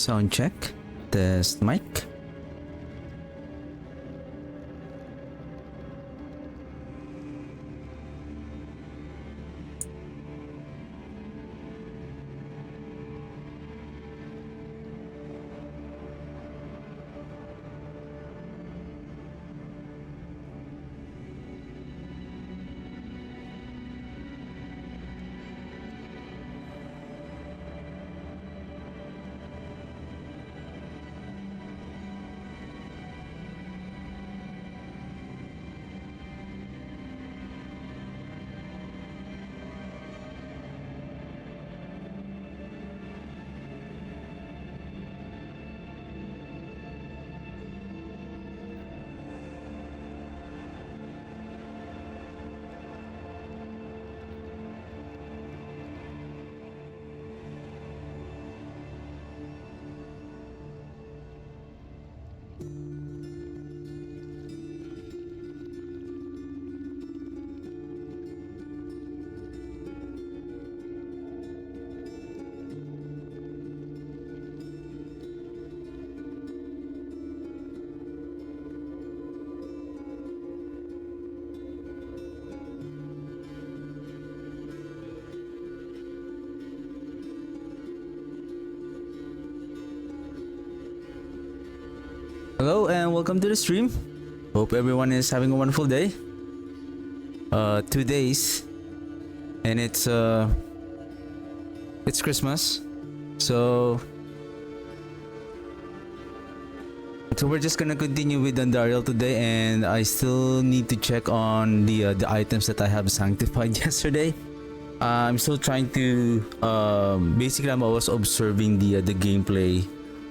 Sound check. Test mic. Hello and welcome to the stream. Hope everyone is having a wonderful day. 2 days and it's Christmas. So we're just gonna continue with Andariel today, and I still need to check on the items that I have sanctified yesterday. I'm still trying to basically I was observing the gameplay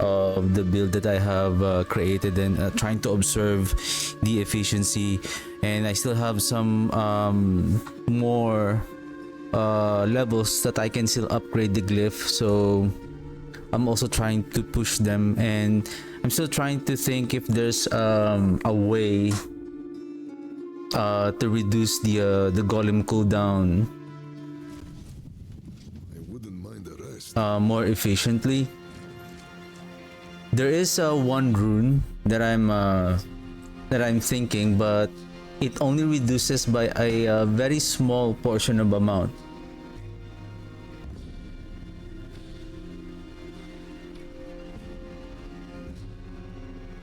of the build that I have created, and trying to observe the efficiency, and I still have some more levels that I can still upgrade the glyph, so I'm also trying to push them, and I'm still trying to think if there's a way to reduce the golem cooldown more efficiently. There is one rune that I'm thinking, but it only reduces by a very small portion of amount.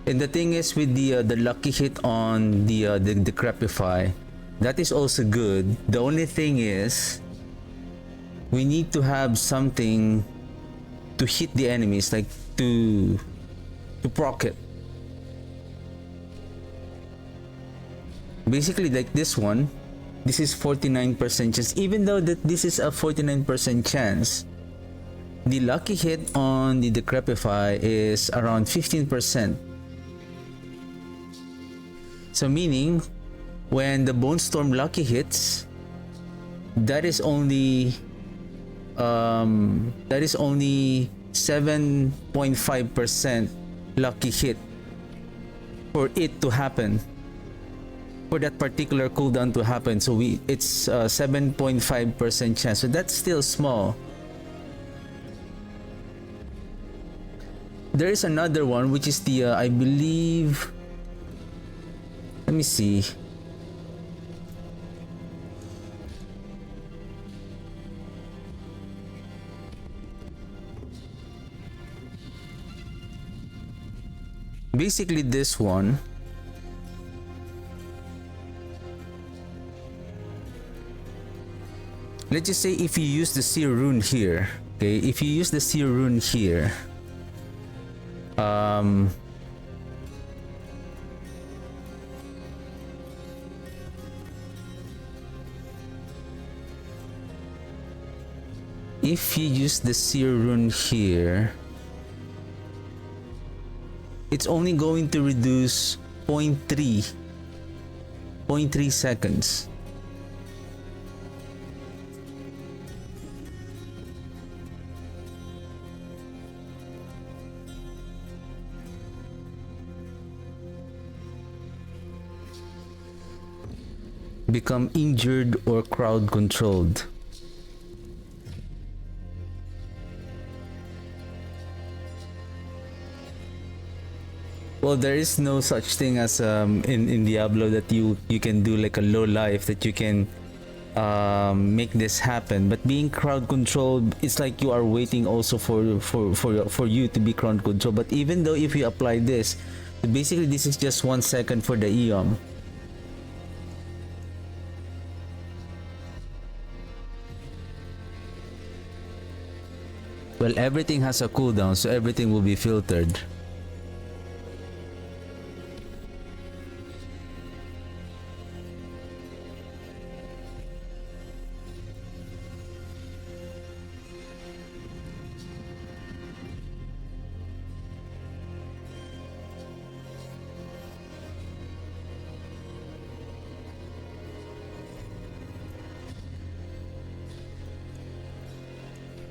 And the thing is, with the lucky hit on the Decrepify, that is also good. The only thing is, we need to have something to hit the enemies, like to proc it. Basically, like this one, this is 49% chance. Even though that this is a 49% chance, the lucky hit on the Decrepify is around 15%. So meaning, when the Bone Storm lucky hits, that is only 7.5% lucky hit for it to happen, for that particular cooldown to happen. So it's 7.5% chance, so that's still small. There is another one, which is the I believe, let me see. Basically this one, let's just say if you use the Seer rune here, okay, if you use the Seer rune here, if you use the Seer rune here, it's only going to reduce 0.3 seconds. Become injured or crowd controlled. Well, there is no such thing as in Diablo that you can do like a low life that you can make this happen. But being crowd controlled, it's like you are waiting also for you to be crowd controlled. But even though if you apply this, basically this is just 1 second for the Eom. Well, everything has a cooldown, so everything will be filtered.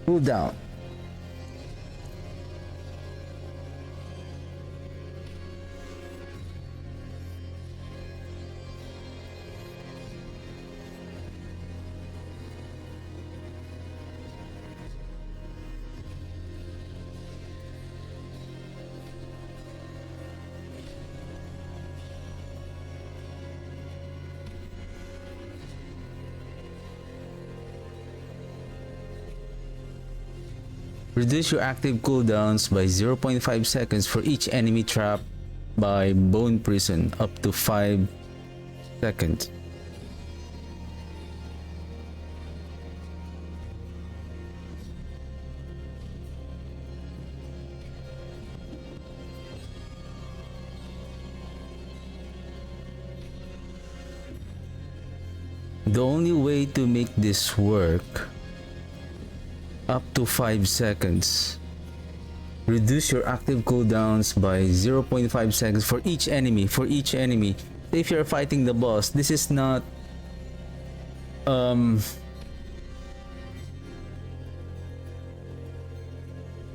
Cooldown. Reduce your active cooldowns by 0.5 seconds for each enemy trapped by Bone Prison, up to 5 seconds. The only way to make this work, up to 5 seconds. Reduce your active cooldowns by 0.5 seconds for each enemy. If you're fighting the boss, this is not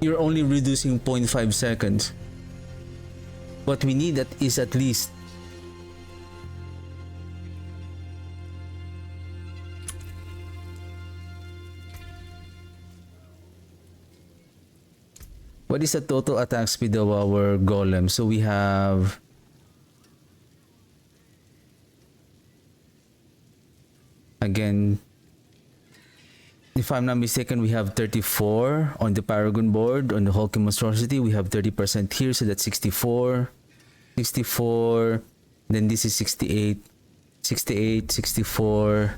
you're only reducing 0.5 seconds. What we need is at least what is the total attack speed of our golem? So we have again, if I'm not mistaken, we have 34 on the Paragon board. On the Hulking Monstrosity, we have 30% here, so that's 64. Then this is 68, 64,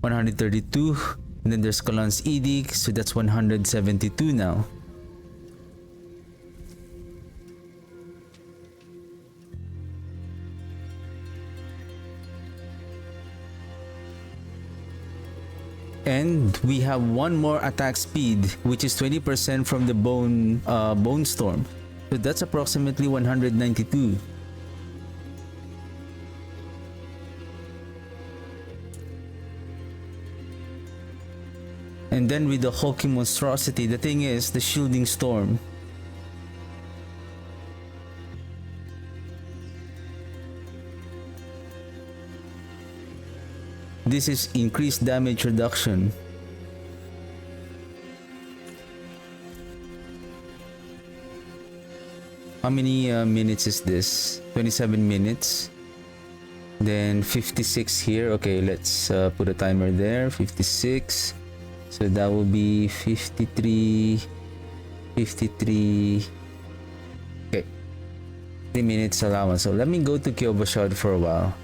132. And then there's Kalan's Edict, so that's 172 now. And we have one more attack speed, which is 20% from the bone storm. So that's approximately 192. And then with the Hulking Monstrosity, the thing is the Shielding Storm. This is increased damage reduction. How many minutes is this? 27 minutes. Then 56 here. Okay, let's put a timer there. 56. So that will be 53. Okay. 3 minutes allowance. So let me go to Kyobashad for a while.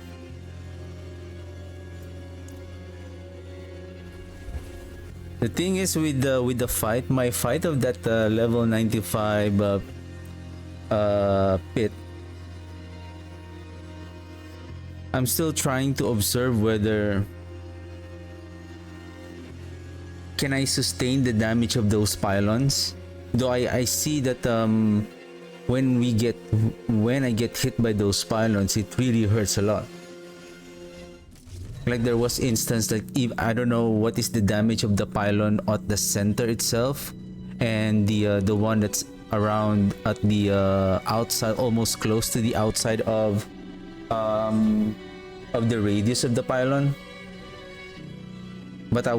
The thing is with the fight, my fight of that level 95 pit, I'm still trying to observe whether can I sustain the damage of those pylons. Though I see that when I get hit by those pylons, it really hurts a lot. Like there was instance like I don't know what is the damage of the pylon at the center itself, and the one that's around at the outside, almost close to the outside of the radius of the pylon. But I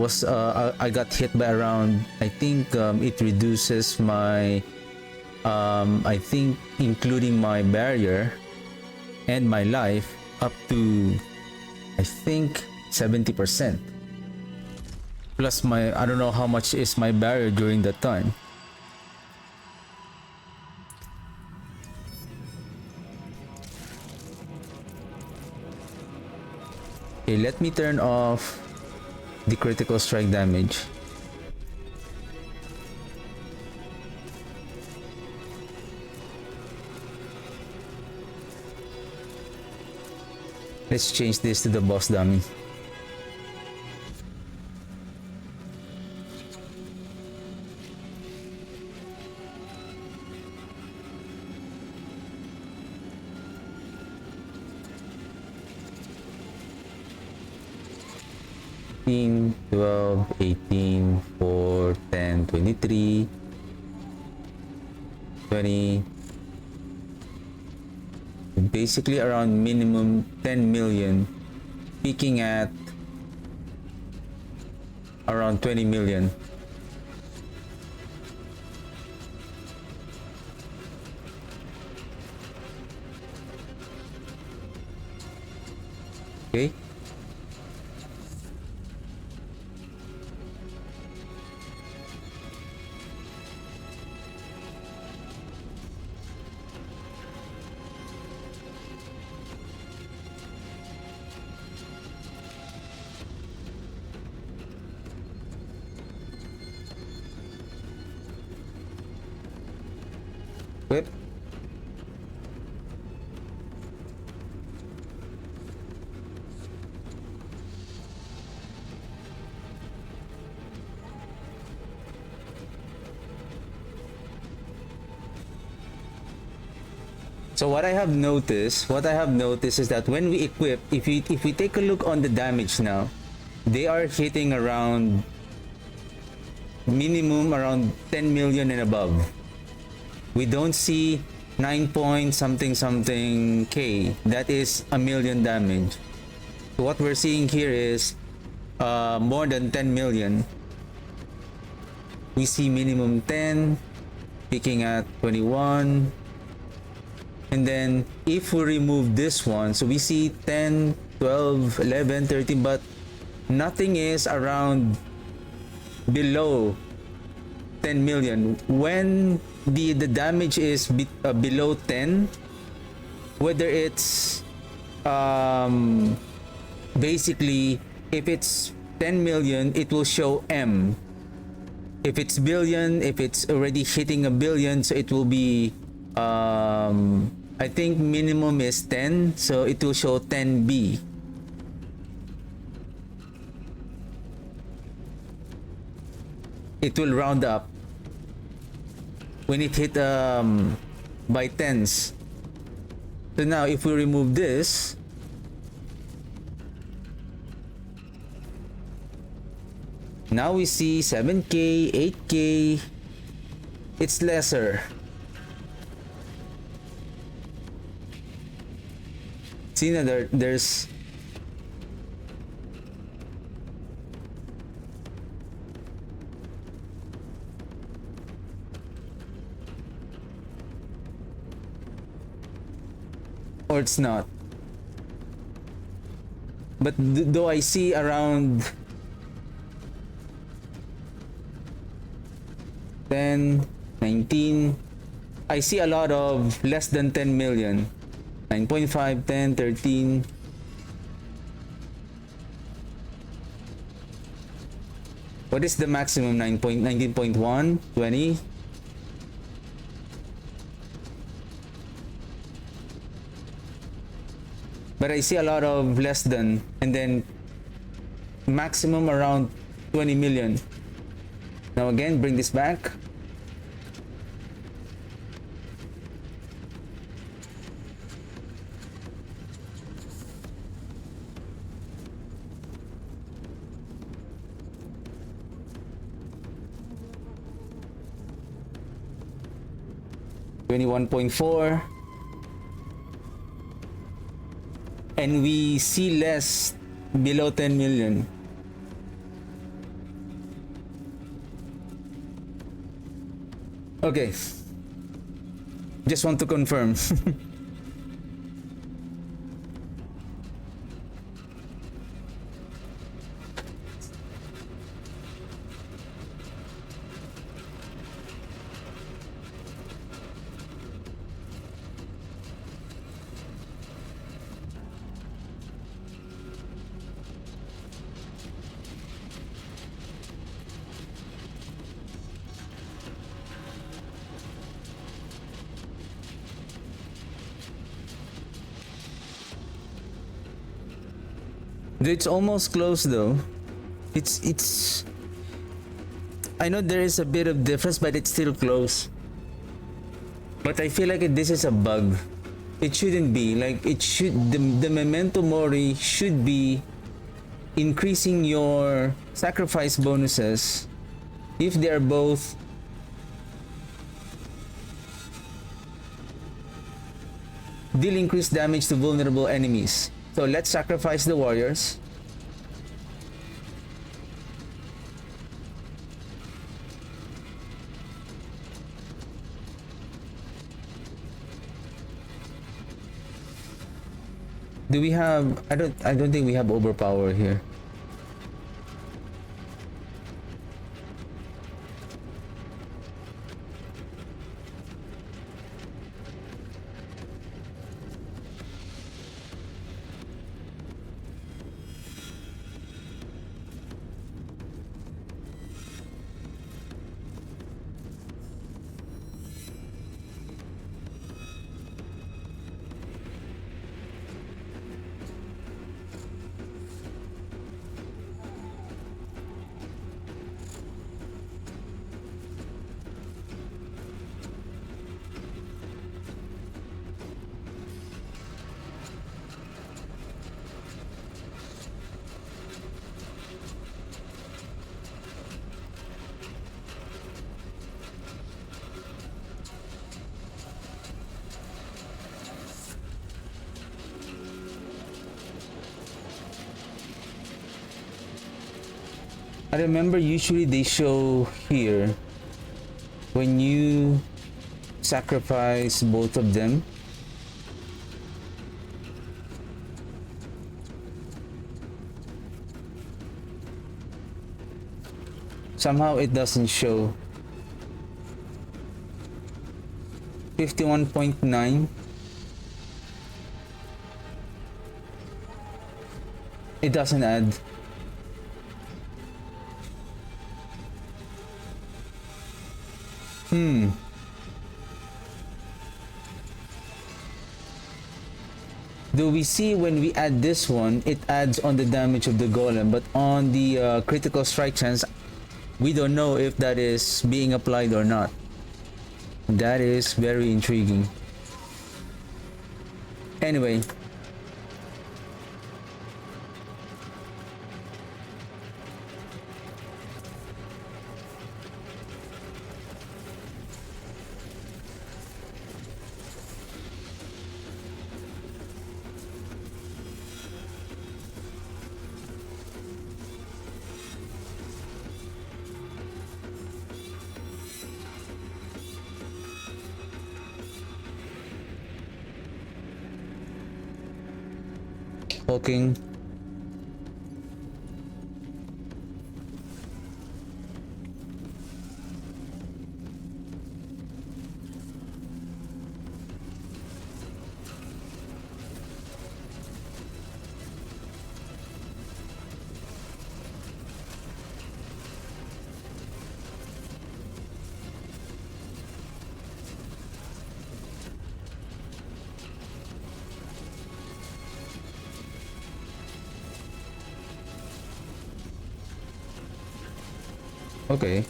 got hit by around, I think it reduces my I think including my barrier and my life, up to I think 70%. Plus my, I don't know how much is my barrier during that time. Okay, let me turn off the critical strike damage. Let's change this to the boss dummy. Fifteen, 12, 18, 4, 10, 23, 20. Basically around minimum 10 million, peaking at around 20 million. Okay. Whip. So what I have noticed is that when we equip, if we take a look on the damage now, they are hitting around minimum around 10 million and above. We don't see 9 point something something K. That is a million damage. So what we're seeing here is more than 10 million. We see minimum 10, peaking at 21. And then if we remove this one, so we see 10, 12, 11, 13, but nothing is around below 10 million. When the damage is below 10, whether it's basically if it's 10 million, it will show M. If it's billion, if it's already hitting a billion, so it will be I think minimum is 10, so it will show 10B. It will round up when it hit by tens. So now if we remove this, now we see 7K, 8K. It's lesser. See now there's or it's not. But though I see around 10, 19, I see a lot of less than 10 million. 9.5, 10, 13. What is the maximum? 19.1, 20. But I see a lot of less than, and then maximum around 20 million. Now again, bring this back. $21.4, and we see less below 10 million. Okay, Just want to confirm. It's almost close though. It's I know there is a bit of difference, but it's still close. But I feel like this is a bug. It shouldn't be. Like it should the memento mori should be increasing your sacrifice bonuses if they are both deal increased damage to vulnerable enemies. So let's sacrifice the warriors. Do we have I don't think we have overpower here. I remember usually they show here when you sacrifice both of them. Somehow it doesn't show. 51.9. It doesn't add. Do we see when we add this one, it adds on the damage of the golem, but on the critical strike chance, we don't know if that is being applied or not. That is very intriguing. Anyway. Poking. Okay.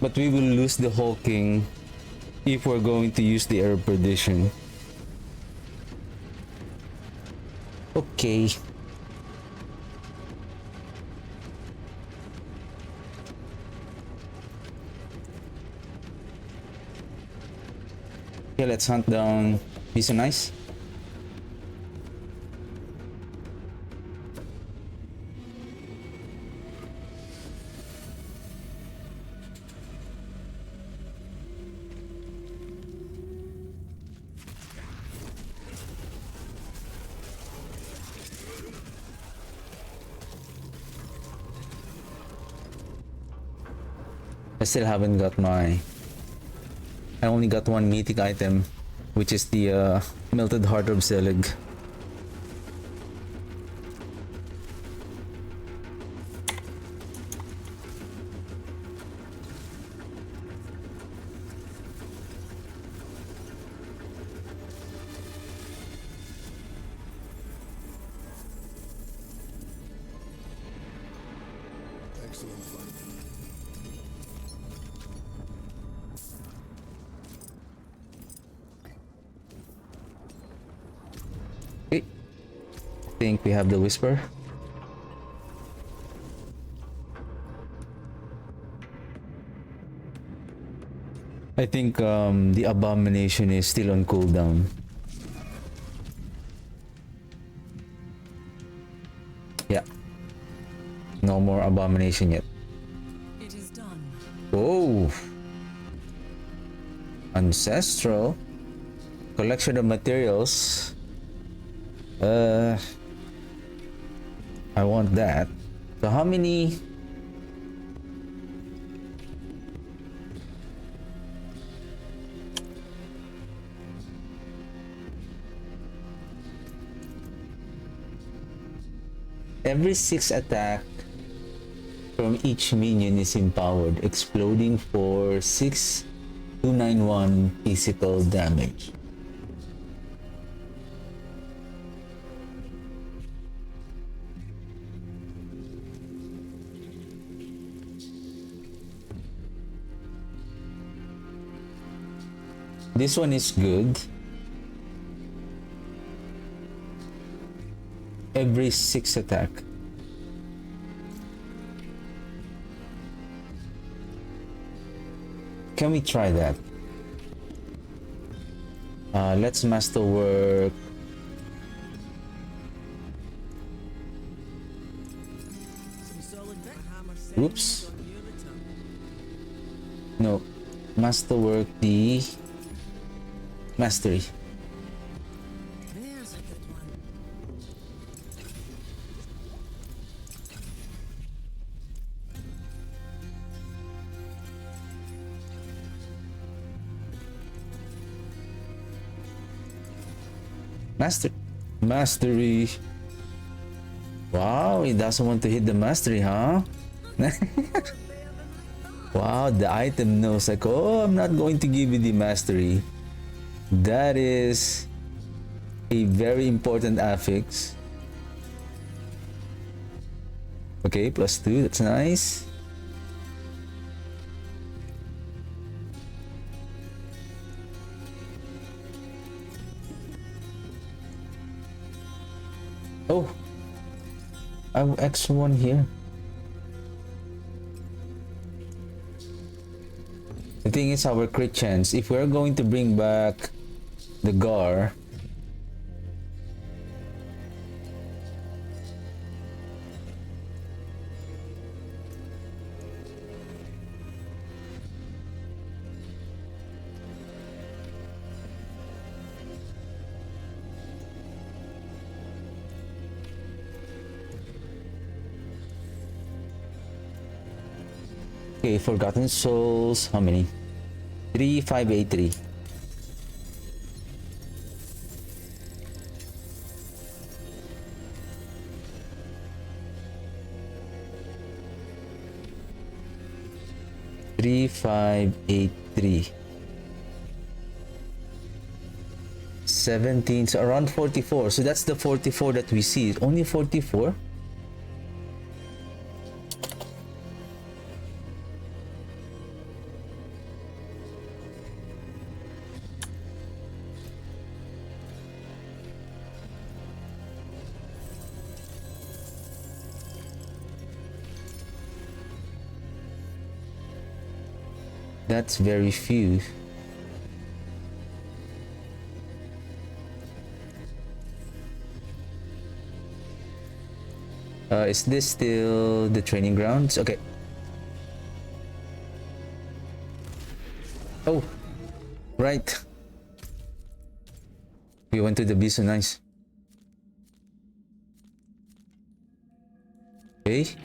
But we will lose the hulking if we're going to use the air perdition. Okay. Okay, let's hunt down piece of nice. I still haven't got my... I only got one mythic item, which is the melted heart of Selig. Excellent fight. Okay. I think we have the whisper. I think the abomination is still on cooldown. Yeah. No more abomination yet. It is done. Oh. Ancestral. Collection of materials. I want that. So how many? Every 6 attack from each minion is empowered, exploding for 6291 physical damage. This one is good. Every 6 attack. Can we try that? Let's masterwork. Oops. No. Masterwork the mastery. There's a good one. Mastery. Wow, he doesn't want to hit the mastery, huh? Wow, the item knows like, oh, I'm not going to give you the mastery. That is a very important affix. Okay, +2, that's nice. Oh, I have X1 here. The thing is our crit chance. If we're going to bring back the Gar, okay, Forgotten Souls, how many? 3583. Three, 5, 8, 3. 17, so around 44. So that's the 44 that we see. Only 44? That's very few. Is this still the training grounds? Okay. Oh, right. We went to the B, so nice. Okay.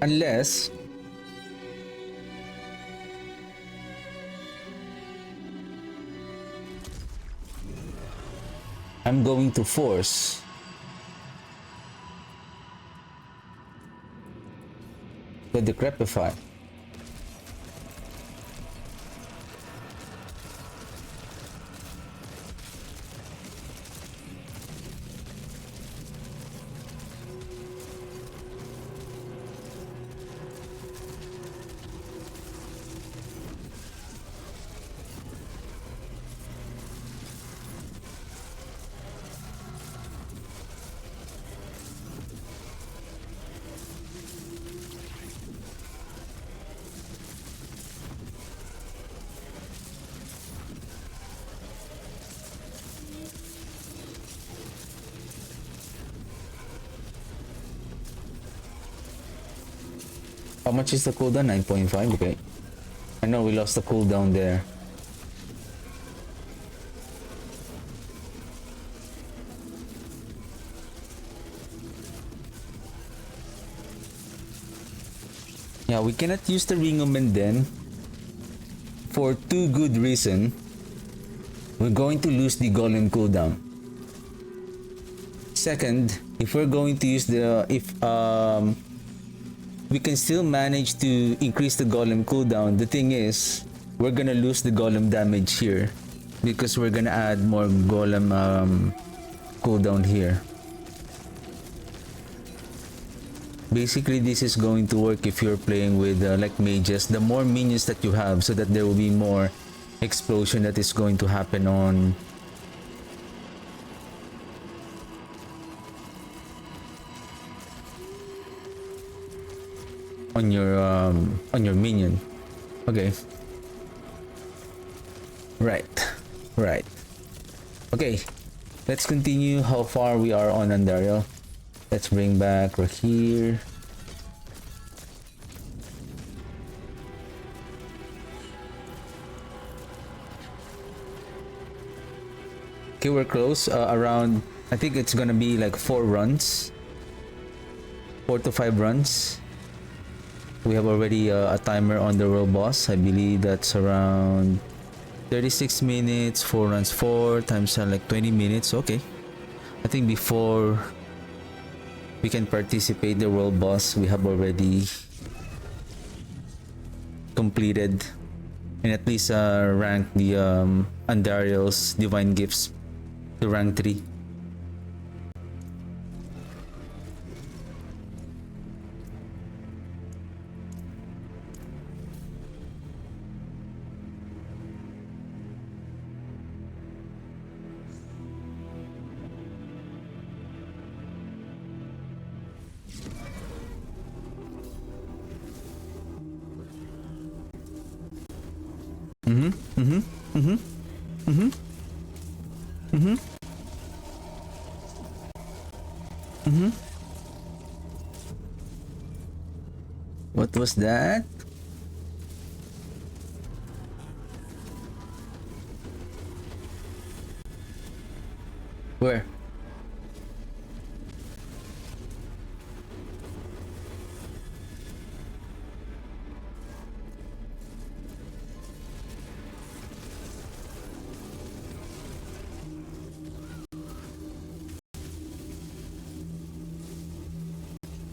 Unless I'm going to force the decrepify. How much is the cooldown? 9.5. Okay. I know we lost the cooldown there. Yeah, we cannot use the Ring of Menden for two good reasons. We're going to lose the Golem cooldown. Second, if we're going to use the we can still manage to increase the Golem cooldown. The thing is, we're gonna lose the Golem damage here because we're gonna add more Golem cooldown here. Basically, this is going to work if you're playing with like mages. The more minions that you have, so that there will be more explosion that is going to happen on your minion. Okay. Right. Okay. Let's continue how far we are on Andariel. Let's bring back Rahir. Okay, we're close. Around, I think it's gonna be like 4 runs. 4 to 5 runs. We have already a timer on the world boss. I believe that's around 36 minutes. 4 runs, 4 times like 20 minutes. Okay. I think before we can participate the world boss, we have already completed and at least ranked the Andariel's divine gifts to rank 3. What was that? Where?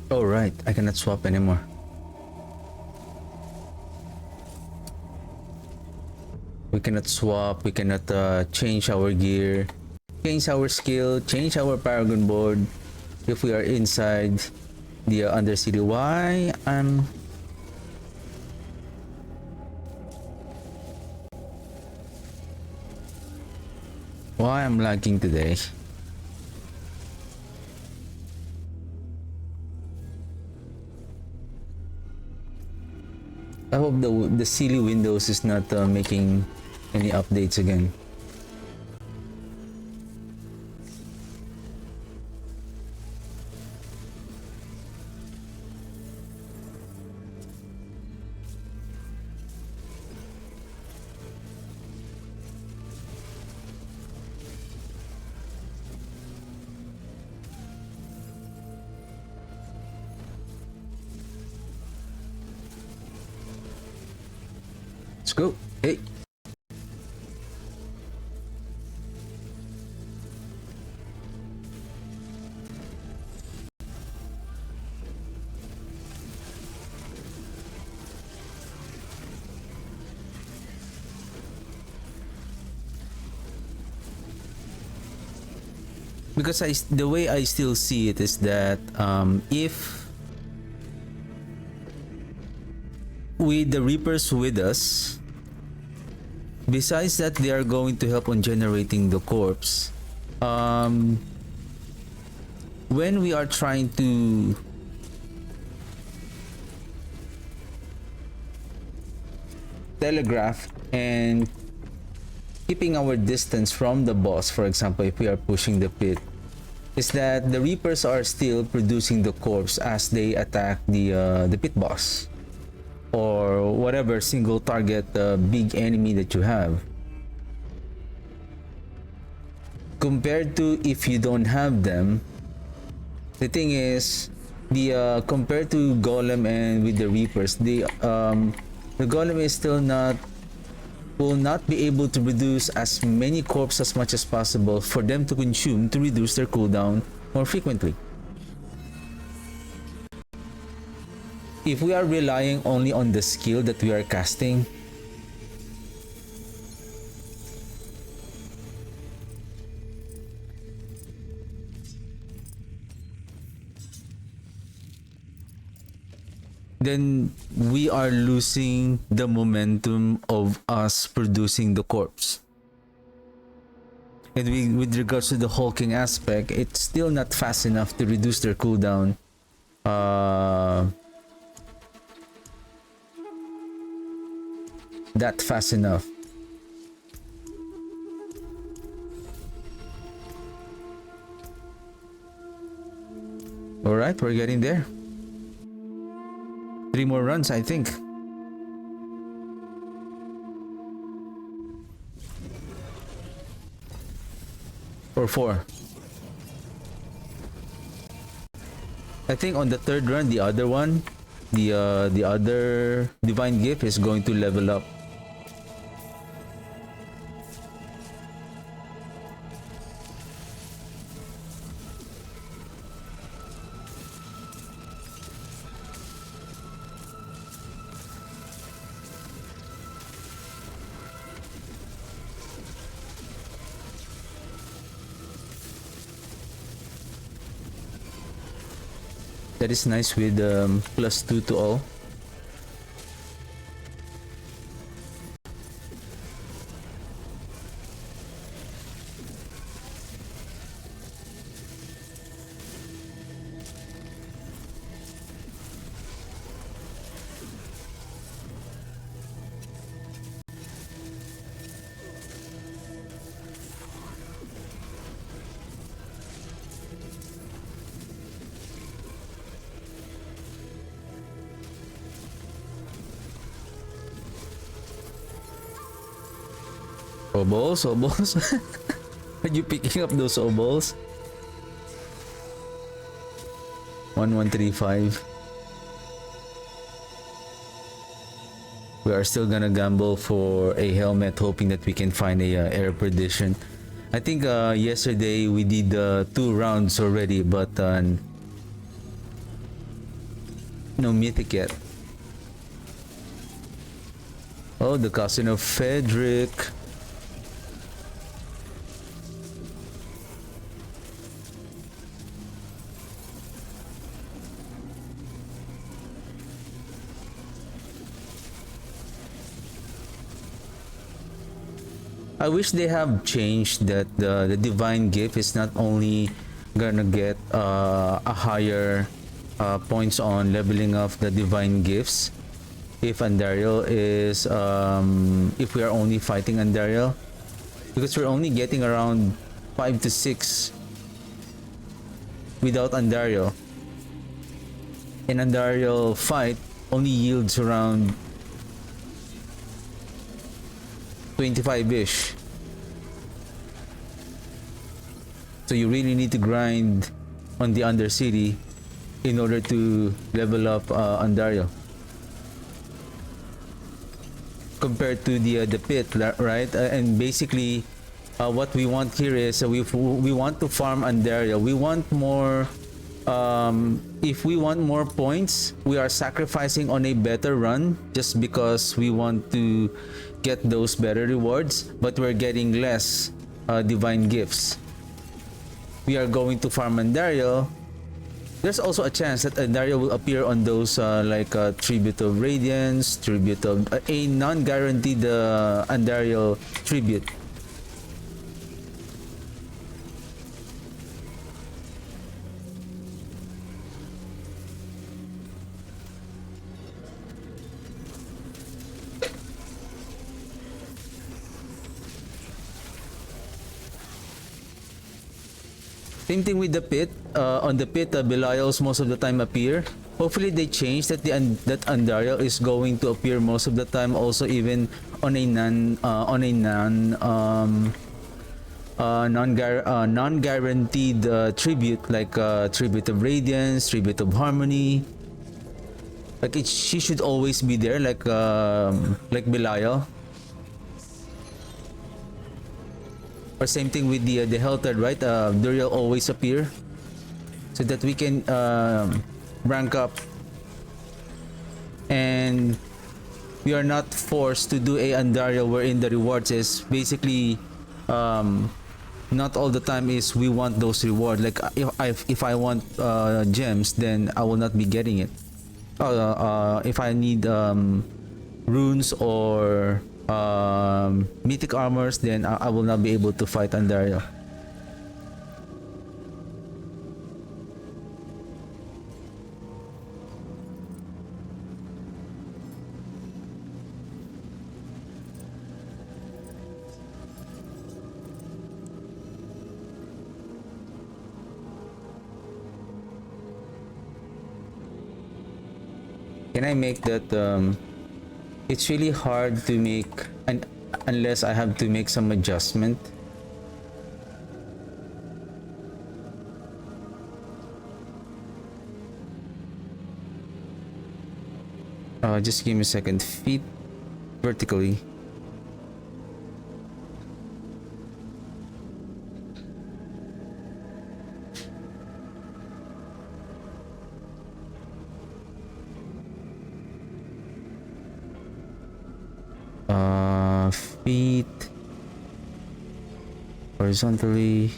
Oh right, I cannot swap anymore. We cannot swap, we cannot change our gear, change our skill, change our paragon board if we are inside the Undercity. Why I'm lagging today? I hope the silly Windows is not making any updates again. Let's go. Hey. Because the way I still see it is that if with the Reapers with us, besides that they are going to help on generating the corpse, when we are trying to telegraph and keeping our distance from the boss, for example, if we are pushing the pit, is that the Reapers are still producing the corpse as they attack the pit boss or whatever single target big enemy that you have. Compared to if you don't have them, the thing is, the compared to Golem and with the Reapers, the Golem is still will not be able to produce as many corpses as much as possible for them to consume to reduce their cooldown more frequently. If we are relying only on the skill that we are casting, then we are losing the momentum of us producing the corpse. And with regards to the hulking aspect, it's still not fast enough to reduce their cooldown. That fast enough. Alright, we're getting there. 3 more runs, I think. Or 4. I think on the 3rd run, the other one, the other divine gift is going to level up. That is nice with +2 to all. Obols, obols. Are you picking up those obols? 1135. We are still gonna gamble for a helmet, hoping that we can find a air perdition. I think yesterday we did 2 rounds already, but no mythic yet. Oh, the cousin of Frederick. I wish they have changed that the divine gift is not only gonna get a higher points on leveling up the divine gifts if Andariel is if we are only fighting Andariel, because we're only getting around 5 to 6 without Andariel. An Andariel fight only yields around 25-ish. So you really need to grind on the Undercity in order to level up Andariel. Compared to the pit, right? And basically, what we want here is we want to farm Andariel. We want more. If we want more points, we are sacrificing on a better run just because we want to get those better rewards, but we're getting less divine gifts. We are going to farm Andariel. There's also a chance that Andariel will appear on those like Tribute of Radiance, Tribute of a non-guaranteed Andariel tribute. Same thing with the pit. On the pit, Belials most of the time appear. Hopefully they change that that Andariel is going to appear most of the time. Also, even on a non-guaranteed tribute, like Tribute of Radiance, Tribute of Harmony. Like she should always be there, like Belial. Or same thing with the Heltard, right? Duriel always appear so that we can rank up and we are not forced to do a Andariel wherein the rewards is basically not all the time is we want those rewards. Like if I want gems, then I will not be getting it. If I need runes or mythic armors, then I will not be able to fight Andariel. Can I make that it's really hard to make unless I have to make some adjustment. Just give me a second. Feet vertically. Feet horizontally.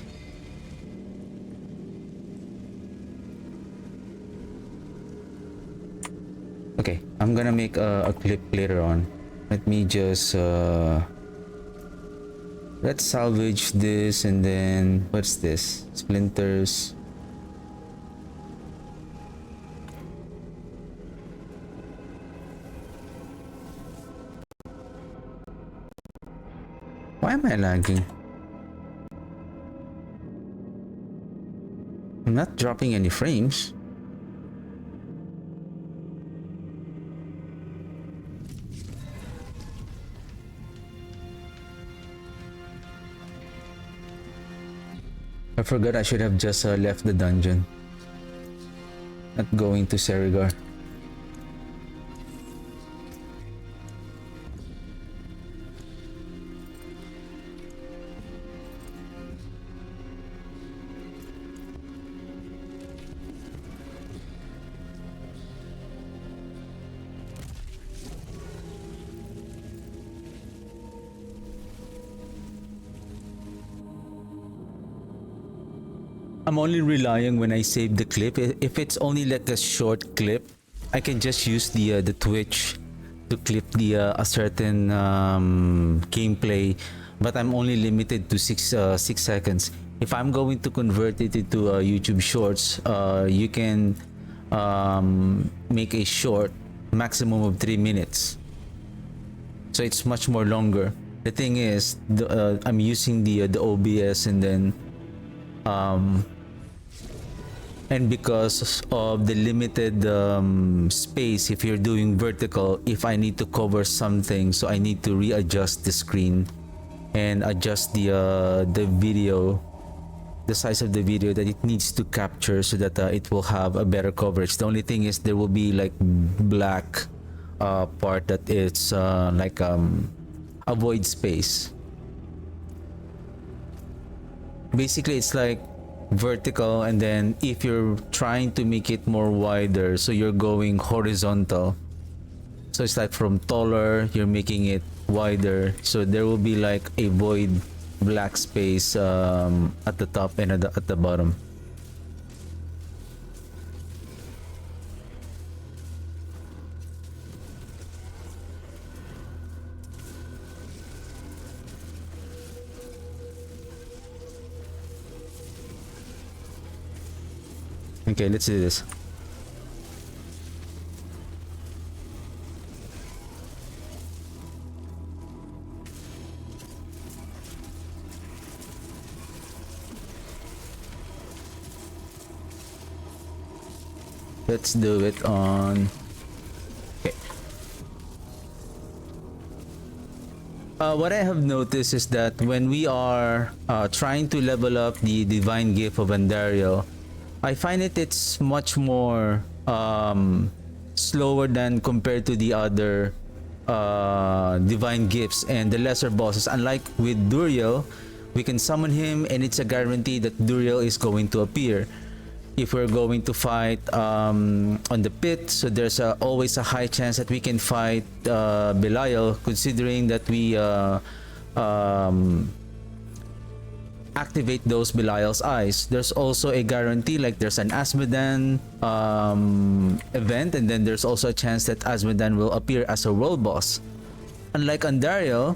Okay, I'm gonna make a clip later on. Let me just let's salvage this, and then what's this? Splinters. Why am I lagging? I'm not dropping any frames. I forgot I should have just left the dungeon. Not going to Serigar. I'm only relying when I save the clip. If it's only like a short clip, I can just use the Twitch to clip a certain gameplay but I'm only limited to 6 seconds. If I'm going to convert it into YouTube Shorts, you can make a short maximum of 3 minutes, so it's much more longer. The thing is, I'm using the OBS, and then and because of the limited space, if you're doing vertical, if I need to cover something, so I need to readjust the screen and adjust the video, the size of the video that it needs to capture, so that it will have a better coverage. The only thing is there will be like black part that it's like a void space. Basically it's like vertical, and then if you're trying to make it more wider, so you're going horizontal, so it's like from taller you're making it wider, so there will be like a void black space at the top and at the bottom. Okay, let's do this. Let's do it on... Okay. What I have noticed is that when we are trying to level up the Divine Gift of Andariel, I find it's much more slower than compared to the other divine gifts and the lesser bosses. Unlike with Duriel, we can summon him and it's a guarantee that Duriel is going to appear. If we're going to fight on the pit, so there's always a high chance that we can fight Belial, considering that we activate those Belial's eyes. There's also a guarantee, like there's an Asmodan event, and then there's also a chance that Asmodan will appear as a world boss. Unlike Andariel,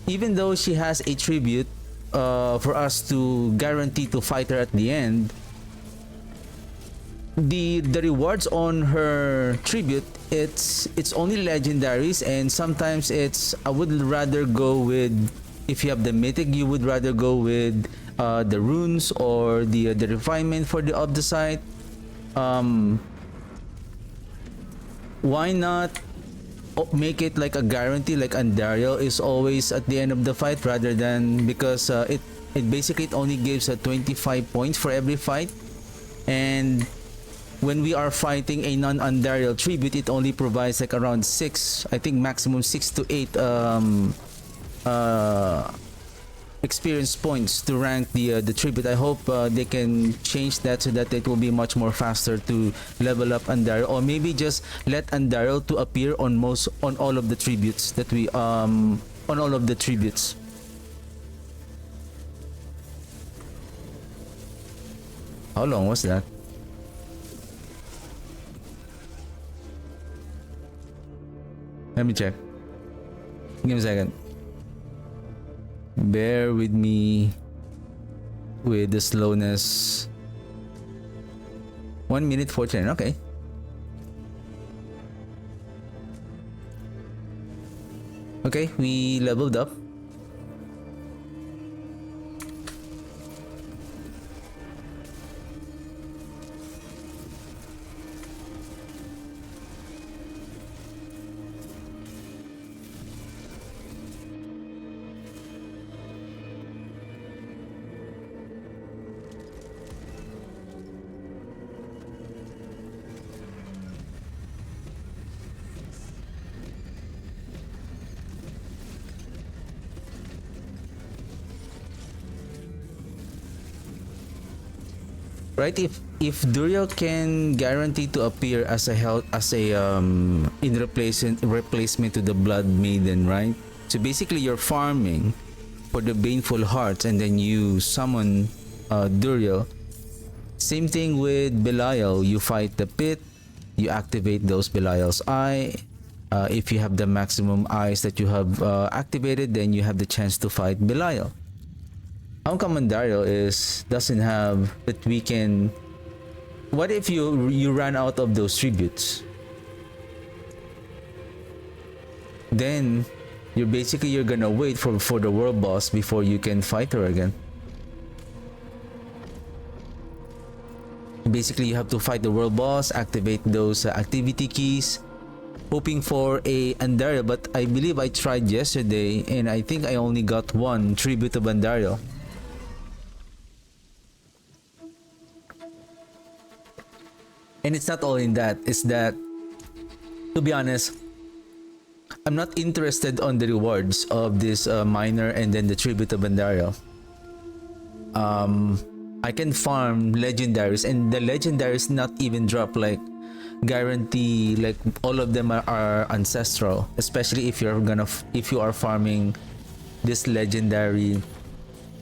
even though she has a tribute for us to guarantee to fight her at the end, the rewards on her tribute, it's only legendaries, and sometimes it's, I would rather go with, if you have the mythic, you would rather go with the runes or the refinement for the of the site. Why not make it like a guarantee, like Andariel is always at the end of the fight, rather than, because it basically it only gives 25 points for every fight, and when we are fighting a non-Andariel tribute, it only provides like around 6, I think maximum 6 to 8 experience points to rank the tribute. I hope they can change that so that it will be much more faster to level up Andariel, or maybe just let Andariel to appear on all of the tributes that we on all of the tributes. How long was that? Let me check. Give me a second. Bear with me with the slowness. 1 minute 14. Okay. Okay, we leveled up. Right, if Duriel can guarantee to appear as a in replacement to the Blood Maiden, right? So basically you're farming for the Baneful Hearts, and then you summon Duriel. Same thing with Belial, you fight the pit, you activate those Belial's eye, if you have the maximum eyes that you have activated, then you have the chance to fight Belial. How come Dario is doesn't have that we can? What if you run out of those tributes? Then you're gonna wait for the world boss before you can fight her again. Basically, you have to fight the world boss, activate those activity keys, hoping for a Andario. But I believe I tried yesterday, and I think I only got one tribute of Andario. And it's not all in that. It's that, to be honest, I'm not interested on the rewards of this miner and then the tribute of Andario. I can farm legendaries, and the legendaries not even drop like guarantee, like all of them are ancestral, especially if if you are farming this legendary,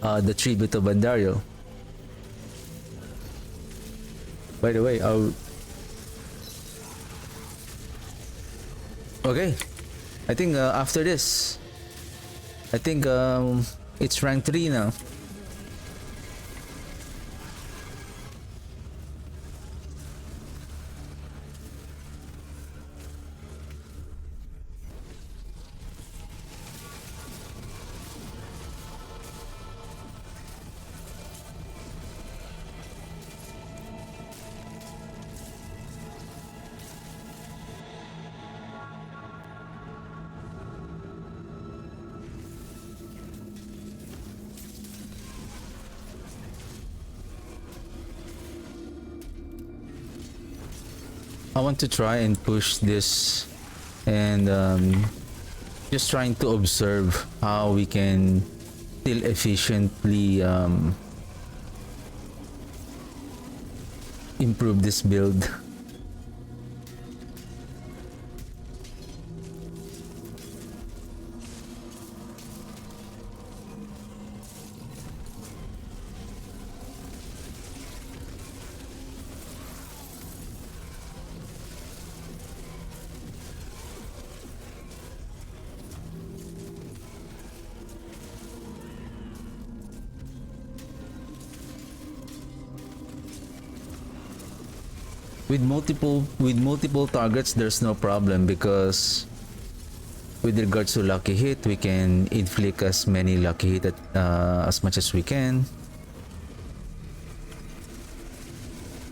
the tribute of Andario. By the way, okay, I think after this, I think it's rank 3 now. I want to try and push this, and just trying to observe how we can still efficiently improve this build. With multiple targets, there's no problem, because with regards to lucky hit, we can inflict as many lucky hit as much as we can.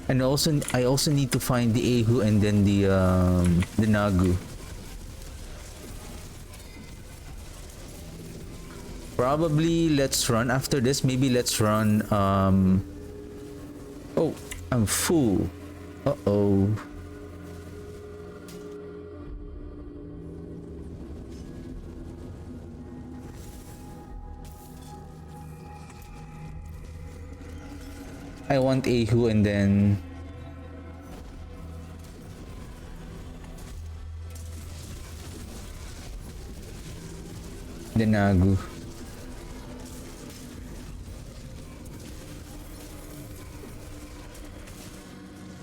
And I also need to find the Ahu and then the Nagu. Probably let's run after this. Maybe let's run. Oh, I'm full. Uh-oh. I want Ahu and then the Nagu.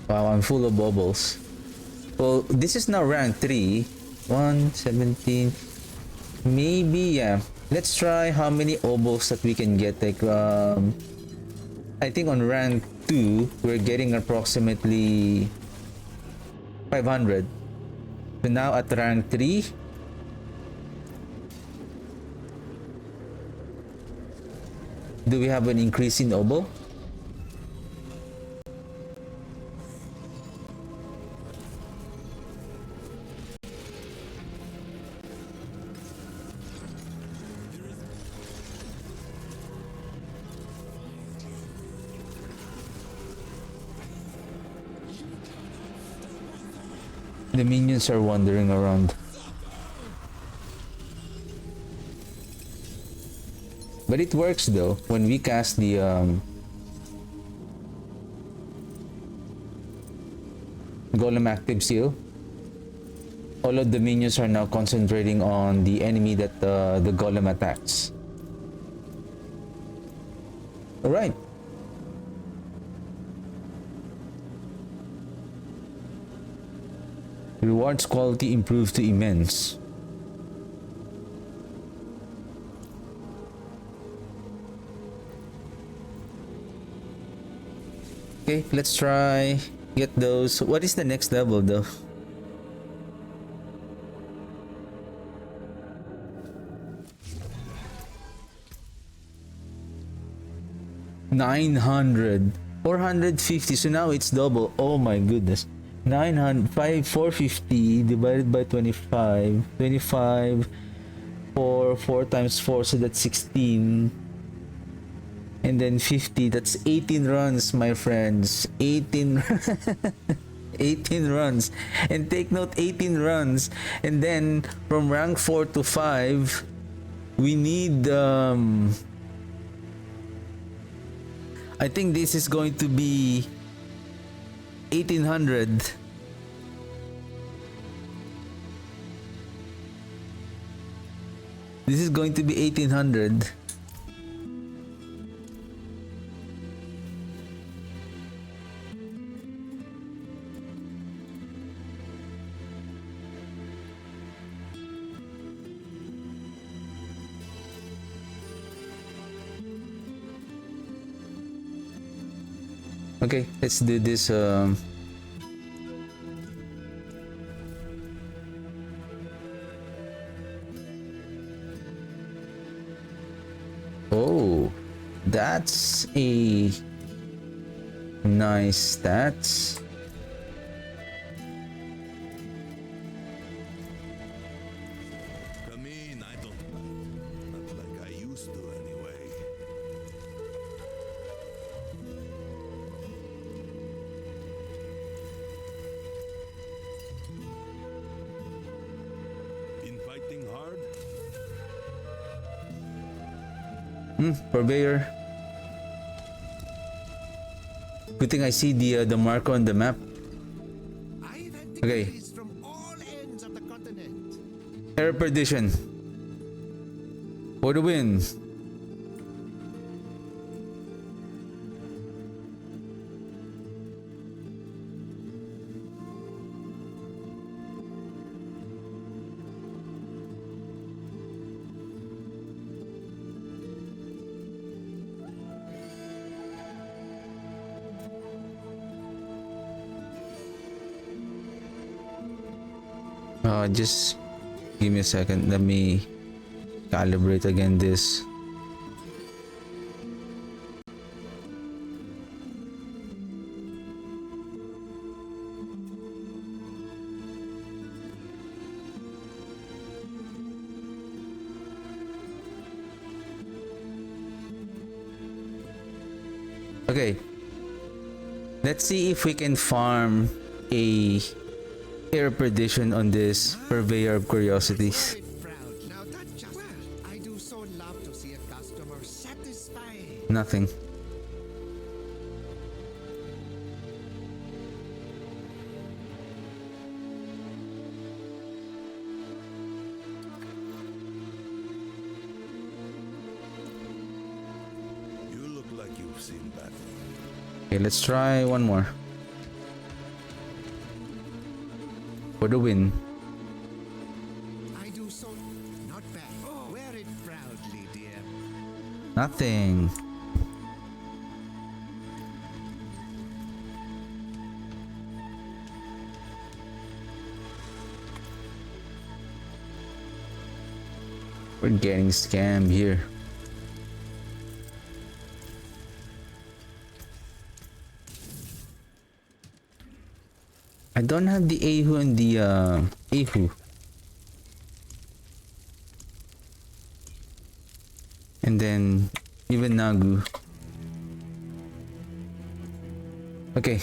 Wow, I'm full of bubbles. Well, this is now rank 3. 117. Maybe, yeah. Let's try how many obos that we can get. Like, I think on rank 2, we're getting approximately 500. So now at rank 3, do we have an increase in obo? The minions are wandering around. But it works though, when we cast the Golem active seal, all of the minions are now concentrating on the enemy that the Golem attacks. Alright. Rewards quality improved to immense. Okay, let's try get those. What is the next level though? $900, 450. So now it's double. Oh my goodness. 450 divided by 25. 25 for 4 times 4, so that's 16. And then 50, that's 18 runs, my friends. 18 18 runs. And take note, 18 runs. And then from rank 4 to 5, we need I think this is going to be 1800. This is going to be 1800. Okay, let's do this. Oh, that's a nice stats. Come in, I don't. Not like I used to anyway. Been fighting hard? Purveyor. Good thing I see the marker on the map. I've had Okay. degrees from all ends of the continent. Air perdition. For the win. Just give me a second. Let me calibrate again this. Okay. Let's see if we can farm a air perdition on this purveyor of curiosities. Very proud. Now that just well, I do so love to see a customer satisfied. Nothing. You look like you've seen battle. Okay, let's try one more. For the win. I do so not bad. Oh, wear it proudly, dear. Nothing. We're getting scammed here. I don't have the Ahu and the Ahu. And then even Nagu. Okay.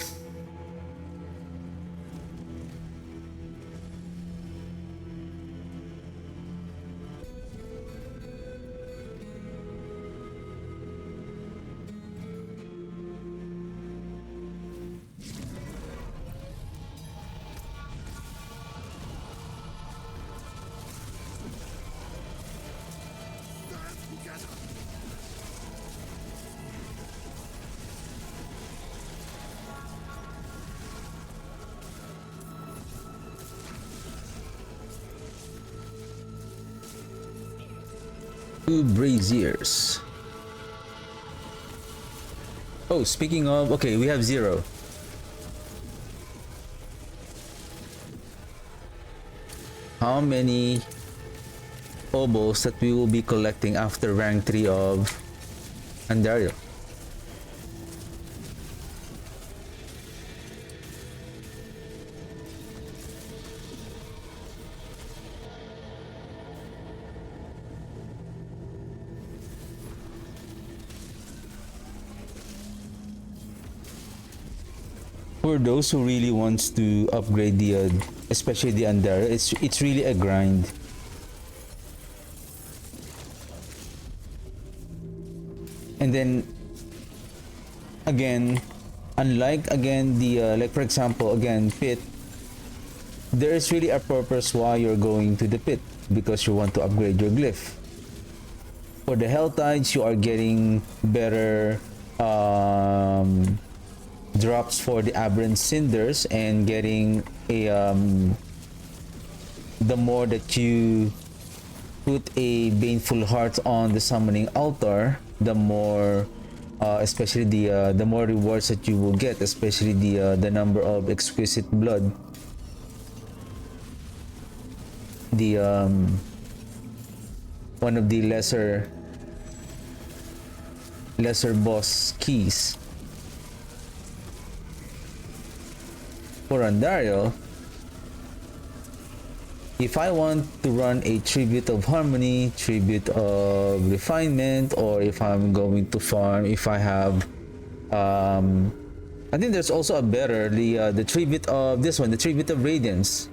2 braziers. Oh, speaking of, okay, we have 0. How many obos that we will be collecting after rank 3 of Andario? For those who really wants to upgrade the especially the Andara, it's really a grind. And then again, unlike again the like for example again pit, there is really a purpose why you're going to the pit, because you want to upgrade your glyph. For the Hell Tides, you are getting better drops for the Aberrant Cinders, and getting a the more that you put a Baneful Heart on the summoning altar, the more especially the more rewards that you will get, especially the number of Exquisite Blood, the one of the lesser boss keys. For Andario, if I want to run a Tribute of Harmony, Tribute of Refinement, or if I'm going to farm, if I have I think there's also a better, the Tribute of this one, the Tribute of Radiance.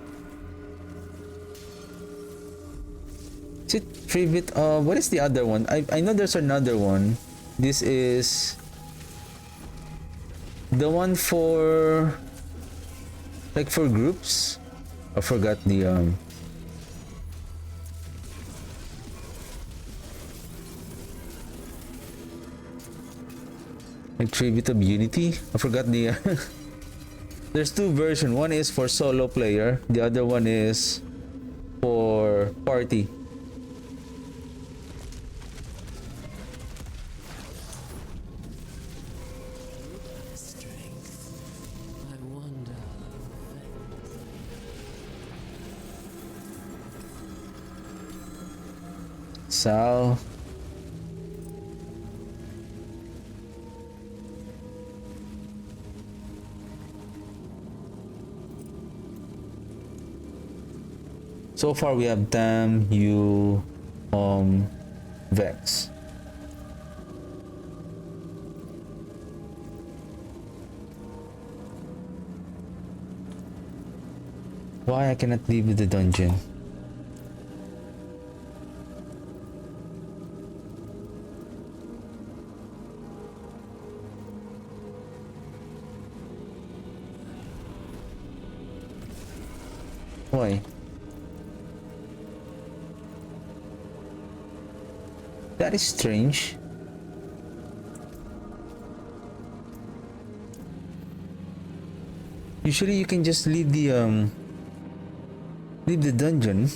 Is it Tribute of, what is the other one? I know there's another one. This is the one for like for groups. I forgot the like Tribute of Unity. I forgot the there's 2 versions. One is for solo player, the other one is for party. I wonder. Sal. So far we have Tam, you, Vex. Why I cannot leave the dungeon? Why? That is strange. Usually you can just leave the dungeon.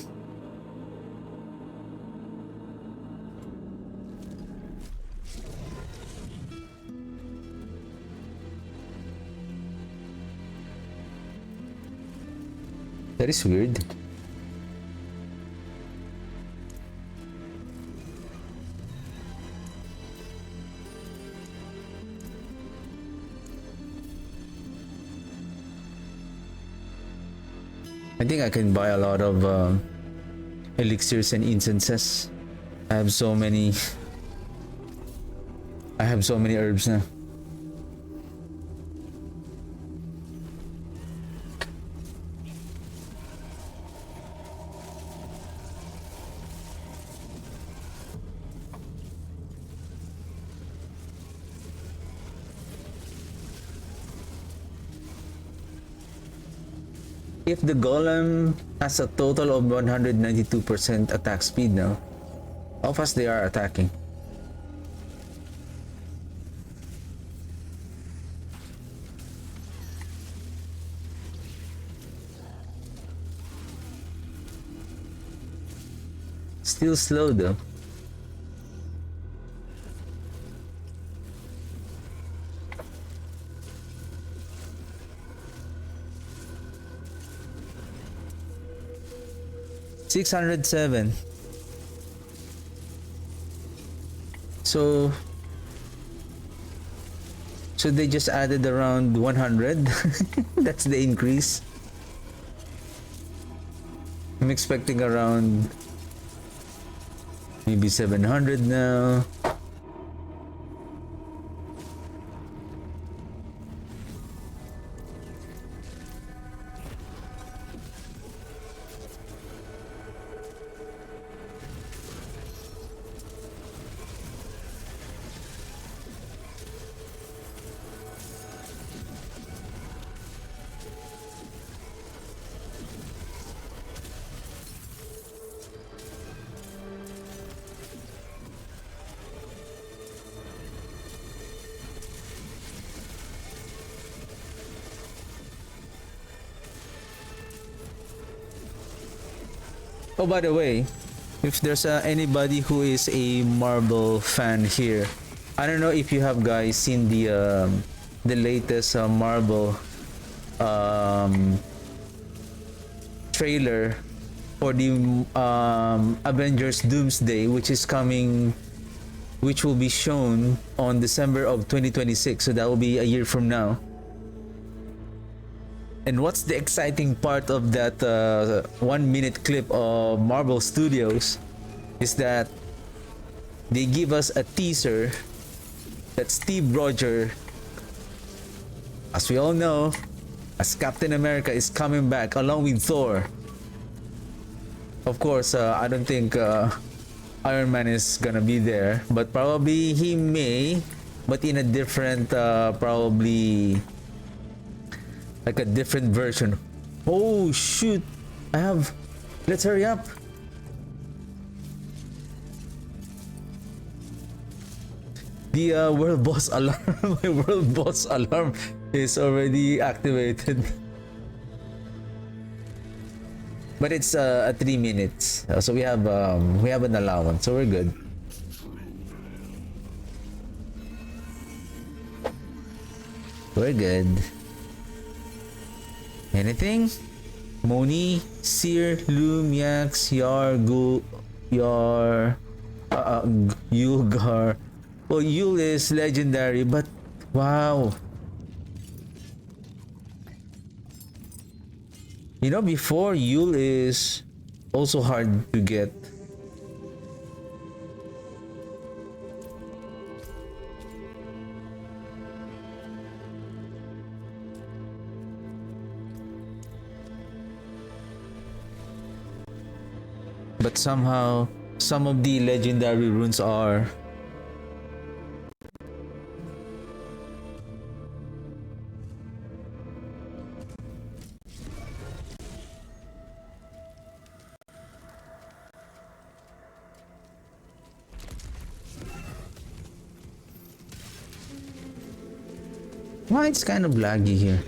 That is weird. I think I can buy a lot of elixirs and incenses. I have so many. I have so many herbs now. If the golem has a total of 192% attack speed now, how fast they are attacking? Still slow though. 607. So they just added around 100. That's the increase. I'm expecting around maybe 700 now. Oh, by the way, if there's anybody who is a Marvel fan here, I don't know if you have guys seen the latest Marvel trailer for the Avengers Doomsday, which is coming, which will be shown on December of 2026. So that will be a year from now. And what's the exciting part of that 1 minute clip of Marvel Studios is that they give us a teaser that Steve Rogers, as we all know, as Captain America, is coming back along with Thor. Of course, I don't think Iron Man is gonna be there, but probably he may, but in a different, probably like a different version. Oh shoot, let's hurry up. The world boss alarm, my world boss alarm is already activated. But it's 3 minutes, so we have an allowance, so we're good. We're good. Anything? Moni, Seer, Loom, Yax, Yar, Yar, Yulgar. Well, Yul is legendary, but wow. You know, before Yul is also hard to get. But somehow, some of the legendary runes are why it's kind of laggy here.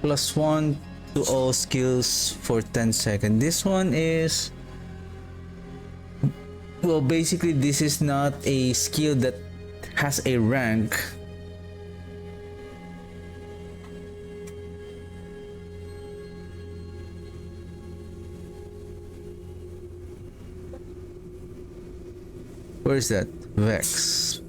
+1 to all skills for 10 seconds. This one is, well, basically this is not a skill that has a rank. Where is that? Vex.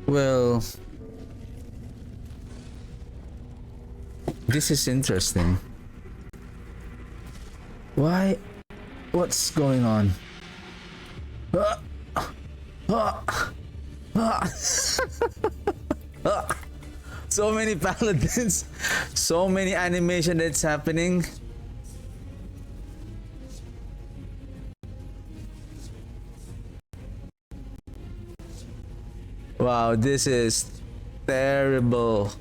Well, This is interesting. Why? What's going on? Ah! Ah! Ah! Ah! So many paladins, so many animation that's happening. Wow, this is terrible.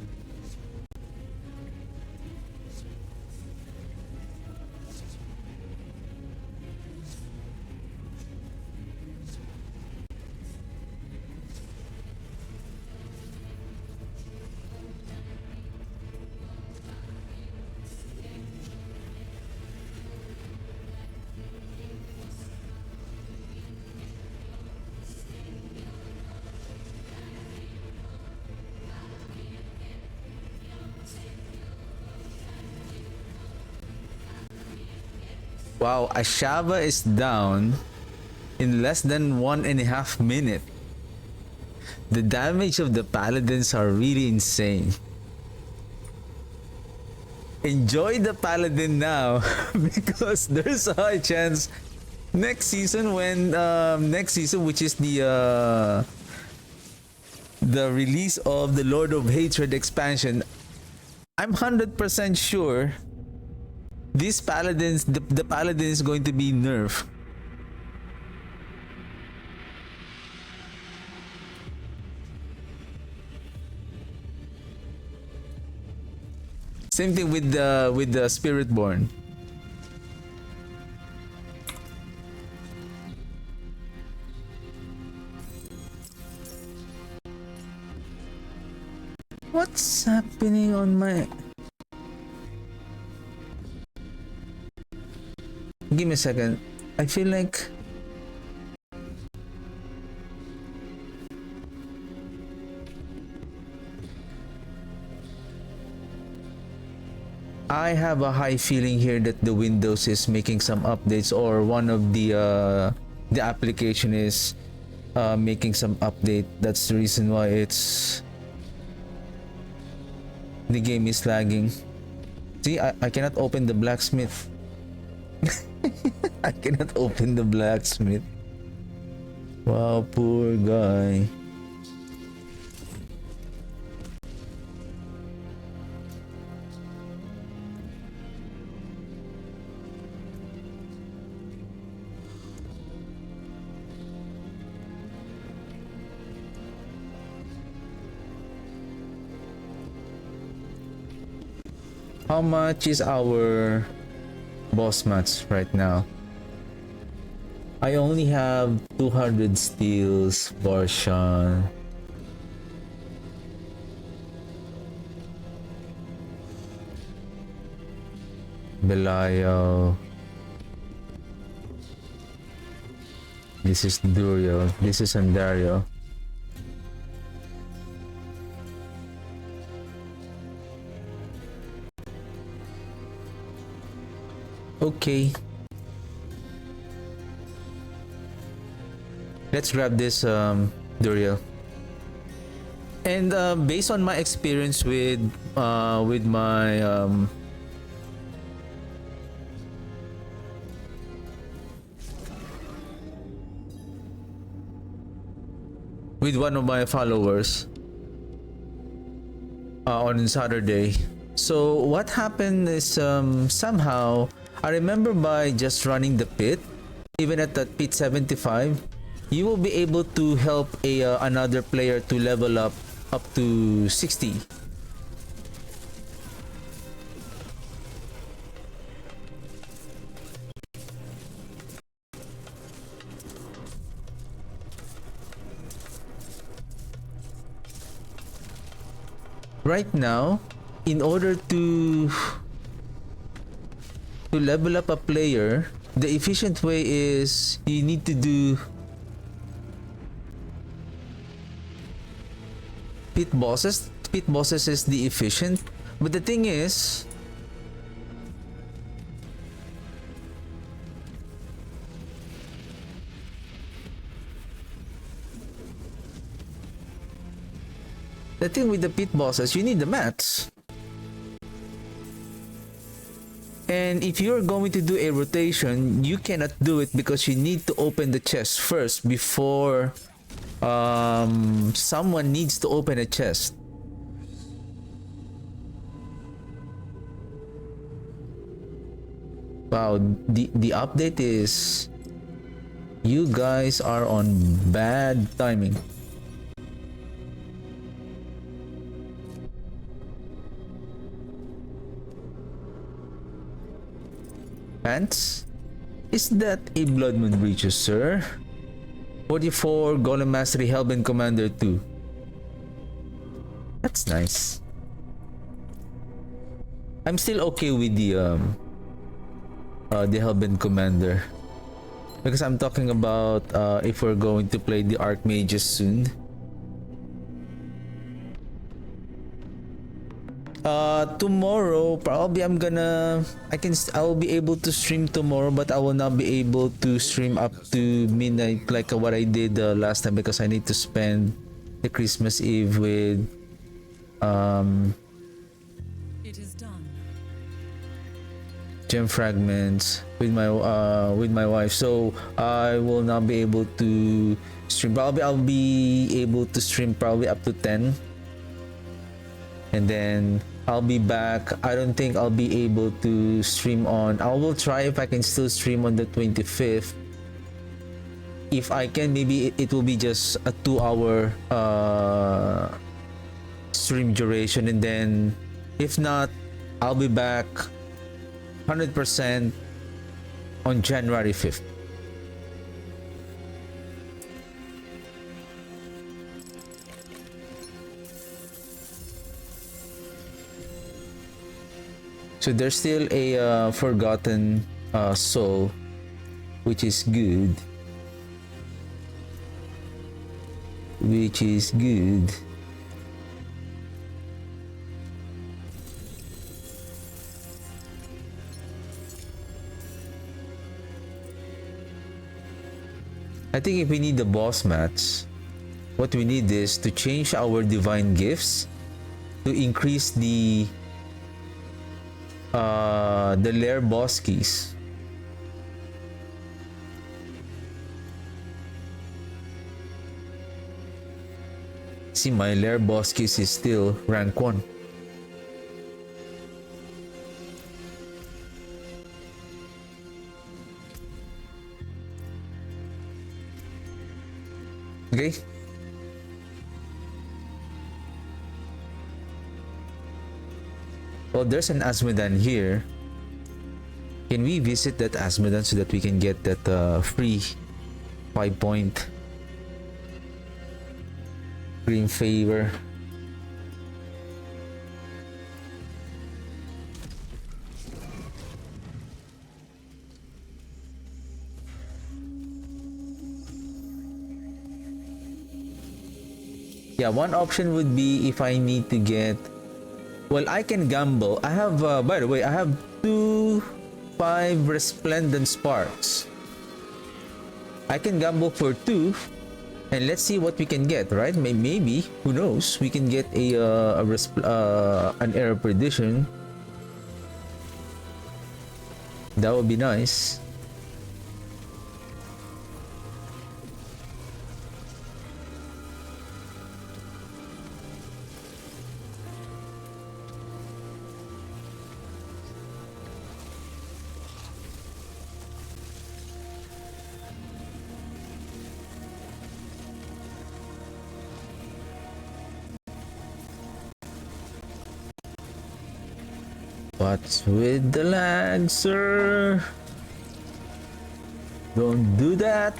Wow, Ashava is down in less than 1.5 minutes. The damage of the paladins are really insane. Enjoy the paladin now because there's a high chance next season which is the release of the Lord of Hatred expansion, I'm 100% sure these paladins, the paladin is going to be nerfed. Same thing with the Spiritborn. What's happening on my... Give me a second. I feel like... I have a high feeling here that the Windows is making some updates, or one of the application is making some update. That's the reason why the game is lagging. See, I cannot open the blacksmith. I cannot open the blacksmith. Wow, poor guy. How much is our boss match right now? I only have 200 steals, Barshan. Belial. This is Duriel. This is Andario. Okay. Let's grab this Duriel. And based on my experience with my with one of my followers on Saturday. So what happened is somehow I remember by just running the pit, even at that pit 75, you will be able to help another player to level up to 60. Right now, in order to level up a player, the efficient way is you need to do pit bosses. Pit bosses is the efficient, but the thing is, the thing with the pit bosses, you need the mats. And if you're going to do a rotation, you cannot do it because you need to open the chest first before someone needs to open a chest. Wow, the update is you guys are on bad timing. Pants? Is that a Blood Moon Breacher, sir? 44 Golem Mastery Hellbent Commander 2. That's nice. I'm still okay with the Hellbent Commander. Because I'm talking about if we're going to play the Archmages soon. Tomorrow probably I'll be able to stream tomorrow, but I will not be able to stream up to midnight like what I did last time, because I need to spend the Christmas Eve with It is done. gem fragments with my wife, so I will not be able to stream. Probably I'll be able to stream probably up to 10, and then I'll be back. I don't think I'll be able to stream on. I will try if I can still stream on the 25th. If I can, maybe it will be just a 2-hour stream duration, and then if not, I'll be back 100% on January 5th. So there's still a forgotten soul, which is good. Which is good. I think if we need the boss match, what we need is to change our divine gifts to increase the lair boss keys. See, my lair boss keys is still rank 1. Okay. Well, there's an Asmodan here. Can we visit that Asmodan so that we can get that free 5-point green favor? Yeah, one option would be if I need to get... Well, I can gamble. I have, by the way, I have 5 Resplendent Sparks. I can gamble for 2, and let's see what we can get, right? Maybe, who knows, we can get an Era of Perdition. That would be nice. What's with the lag, sir? Don't do that.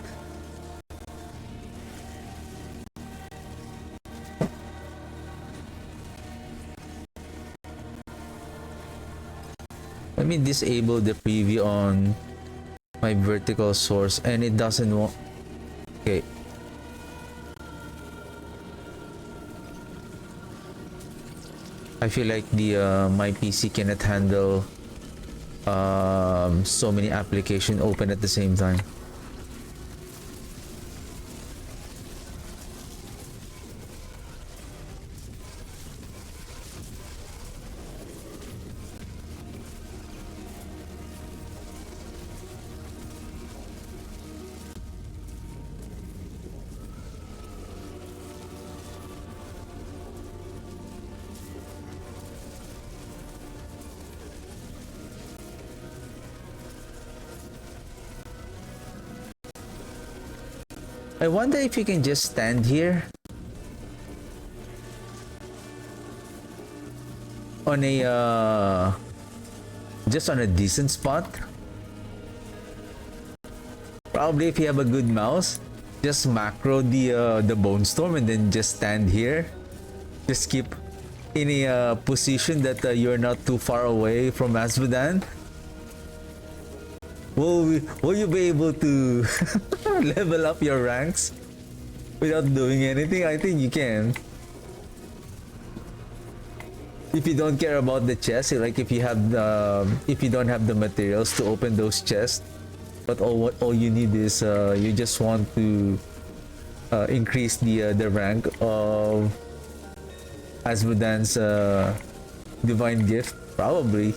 Let me disable the preview on my vertical source, and it doesn't want... Okay. I feel like my PC cannot handle so many applications open at the same time. I wonder if you can just stand here on a just on a decent spot. Probably if you have a good mouse, just macro the bone storm and then just stand here. Just keep in a position that you're not too far away from Azmodan. Will you be able to level up your ranks without doing anything? I think you can. If you don't care about the chest, like if you don't have the materials to open those chests, but all you need is you just want to increase the rank of Azmodan's divine gift, probably.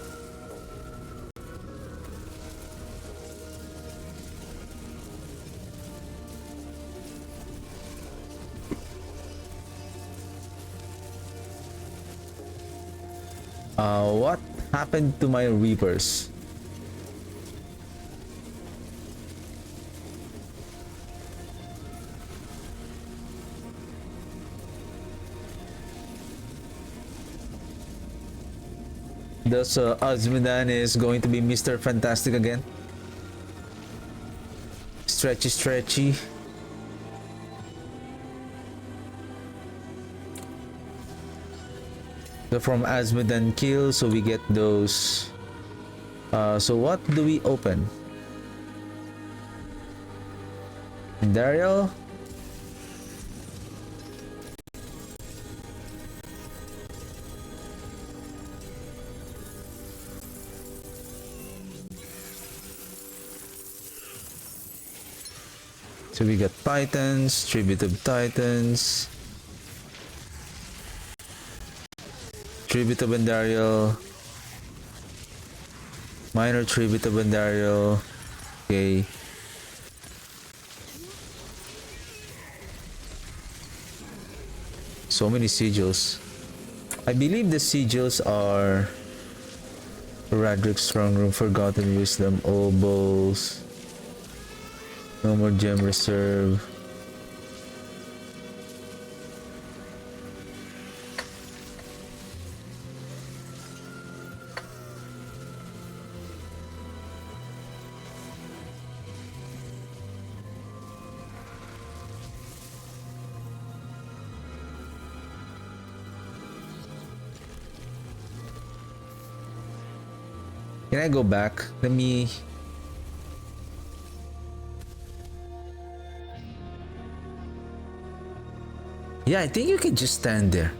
What happened to my reapers? Does Azmodan is going to be Mr. Fantastic again? Stretchy, stretchy. So from Azmodan kill, so we get those. So what do we open? Daryl? So we got Titans, Tribute of Titans, Tribute of Andariel, Minor Tribute of Andariel. Okay. So many sigils. I believe the sigils are Radric's Strong Room, Forgotten Wisdom, Obols. No more gem reserve. Can I go back? Let me... Yeah, I think you can just stand there.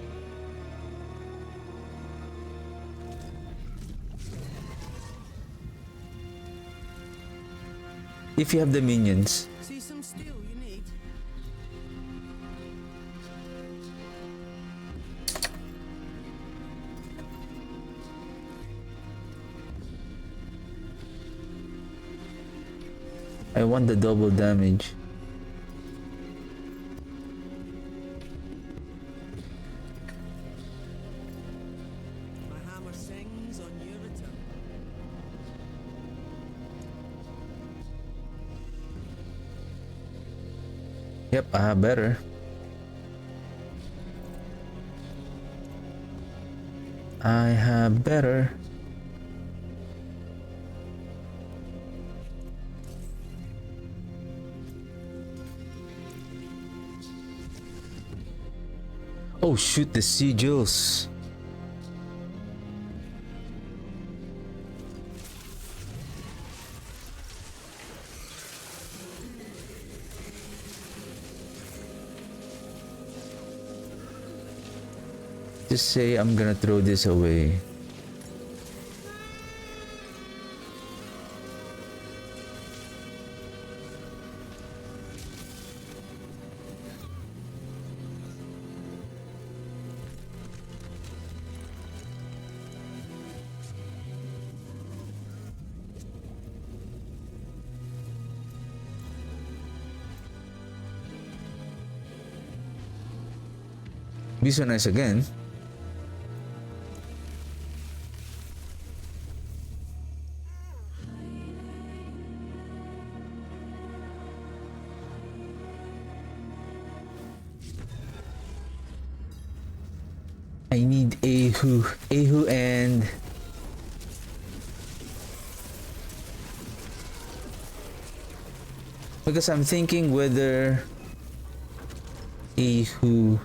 If you have the minions. See some steel you need. I want the double damage. My hammer sings on your return. Yep, I have better. I have better. Oh shoot, the sigils. Just say I'm gonna throw this away. Be so nice again. I need Ahu and because I'm thinking whether Ahu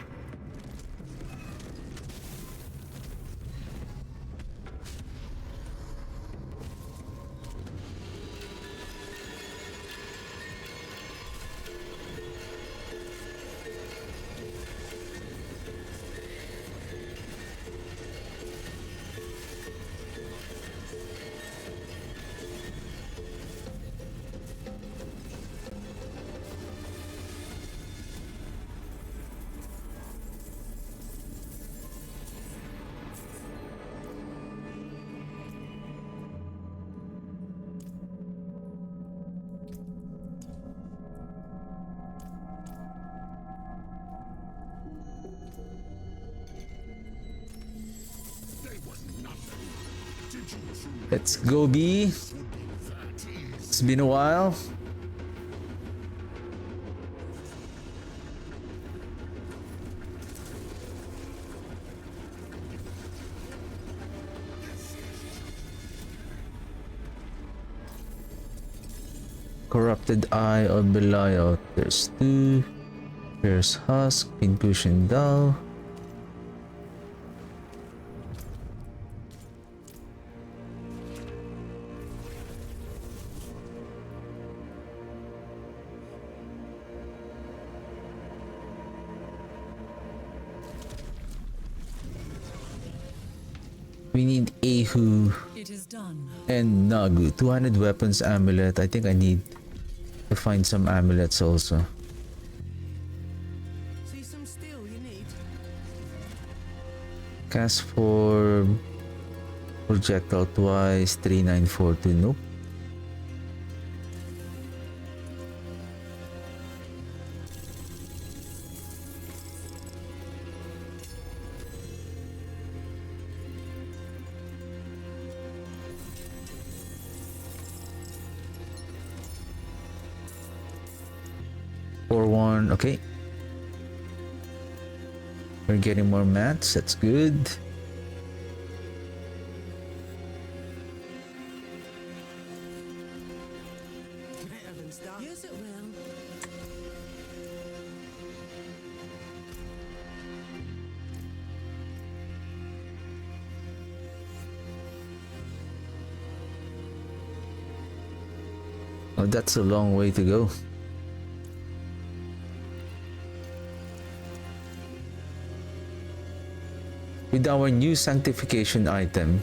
let's go B. It's been a while. Corrupted Eye of Belial. There's 2. There's Husk, Pincushion Doll. We need Ahu It is done. and Nagu. 200 weapons amulet. I think I need to find some amulets also. See some steel you need. Cast for projectile twice. 3942. Nope. Okay. We're getting more mats. That's good. Yes, it will. Oh, that's a long way to go. With our new sanctification item,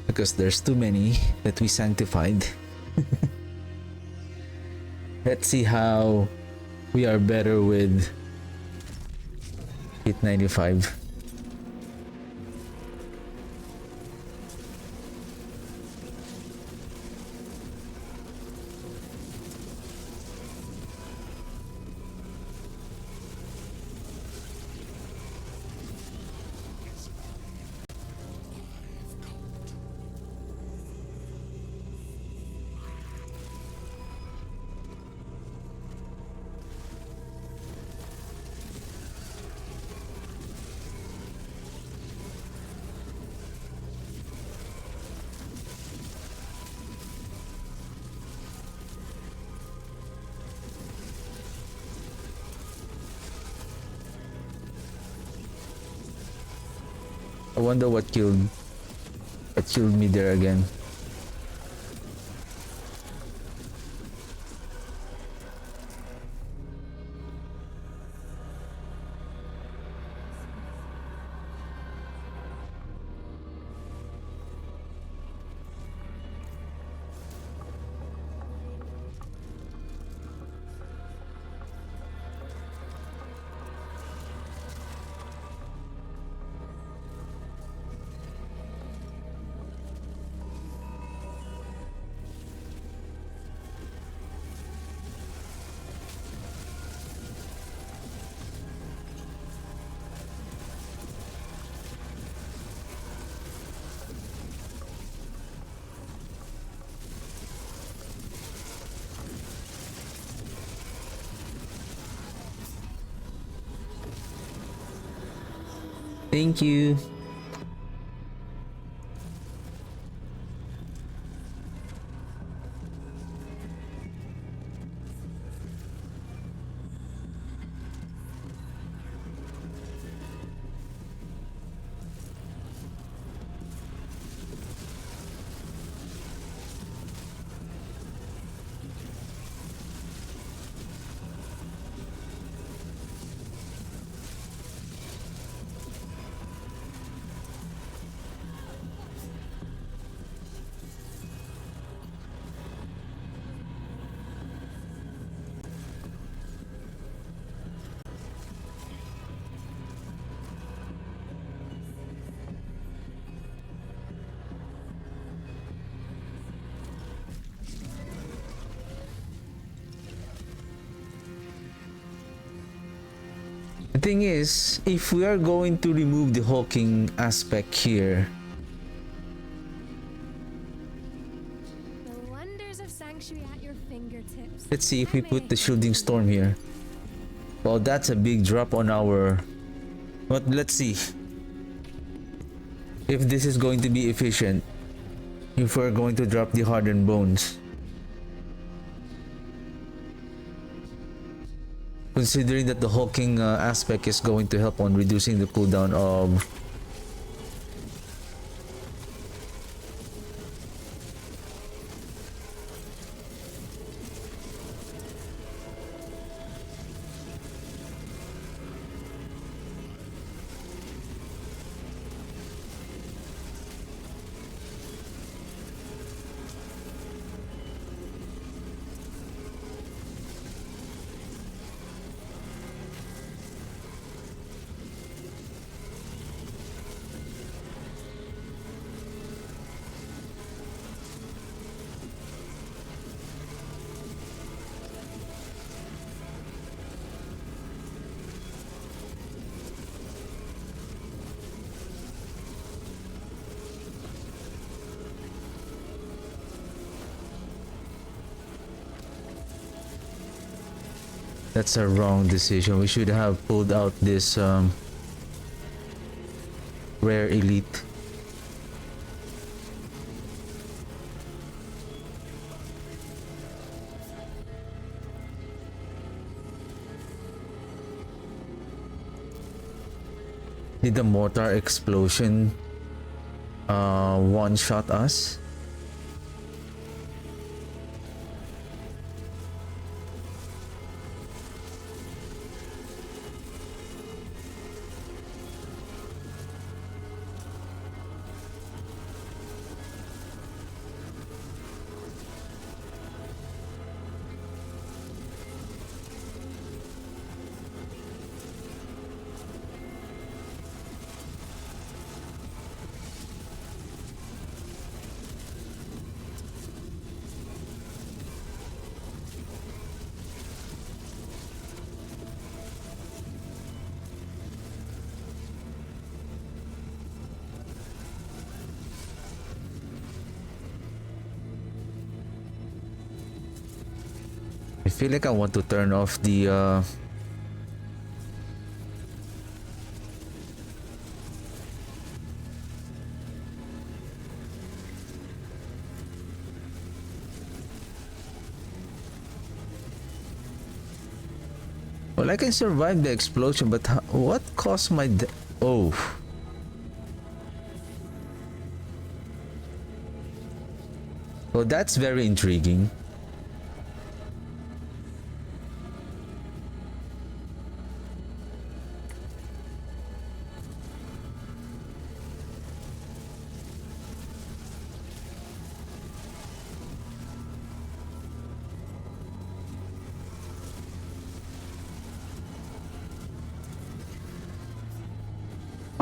because there's too many that we sanctified. Let's see how we are better with hit 95. I wonder what killed me there again. Thank you. The thing is, if we are going to remove the hulking aspect here, The wonders of sanctuary at your fingertips. let's see if we I put may the shielding storm here. Well, that's a big drop on our... But let's see if this is going to be efficient. If we're going to drop the hardened bones. Considering that the hulking aspect is going to help on reducing the cooldown of... That's a wrong decision. We should have pulled out this rare elite. Did the mortar explosion one-shot us? I feel like I want to turn off the well, I can survive the explosion, but what caused my oh. Well, that's very intriguing.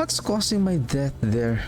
What's causing my death there?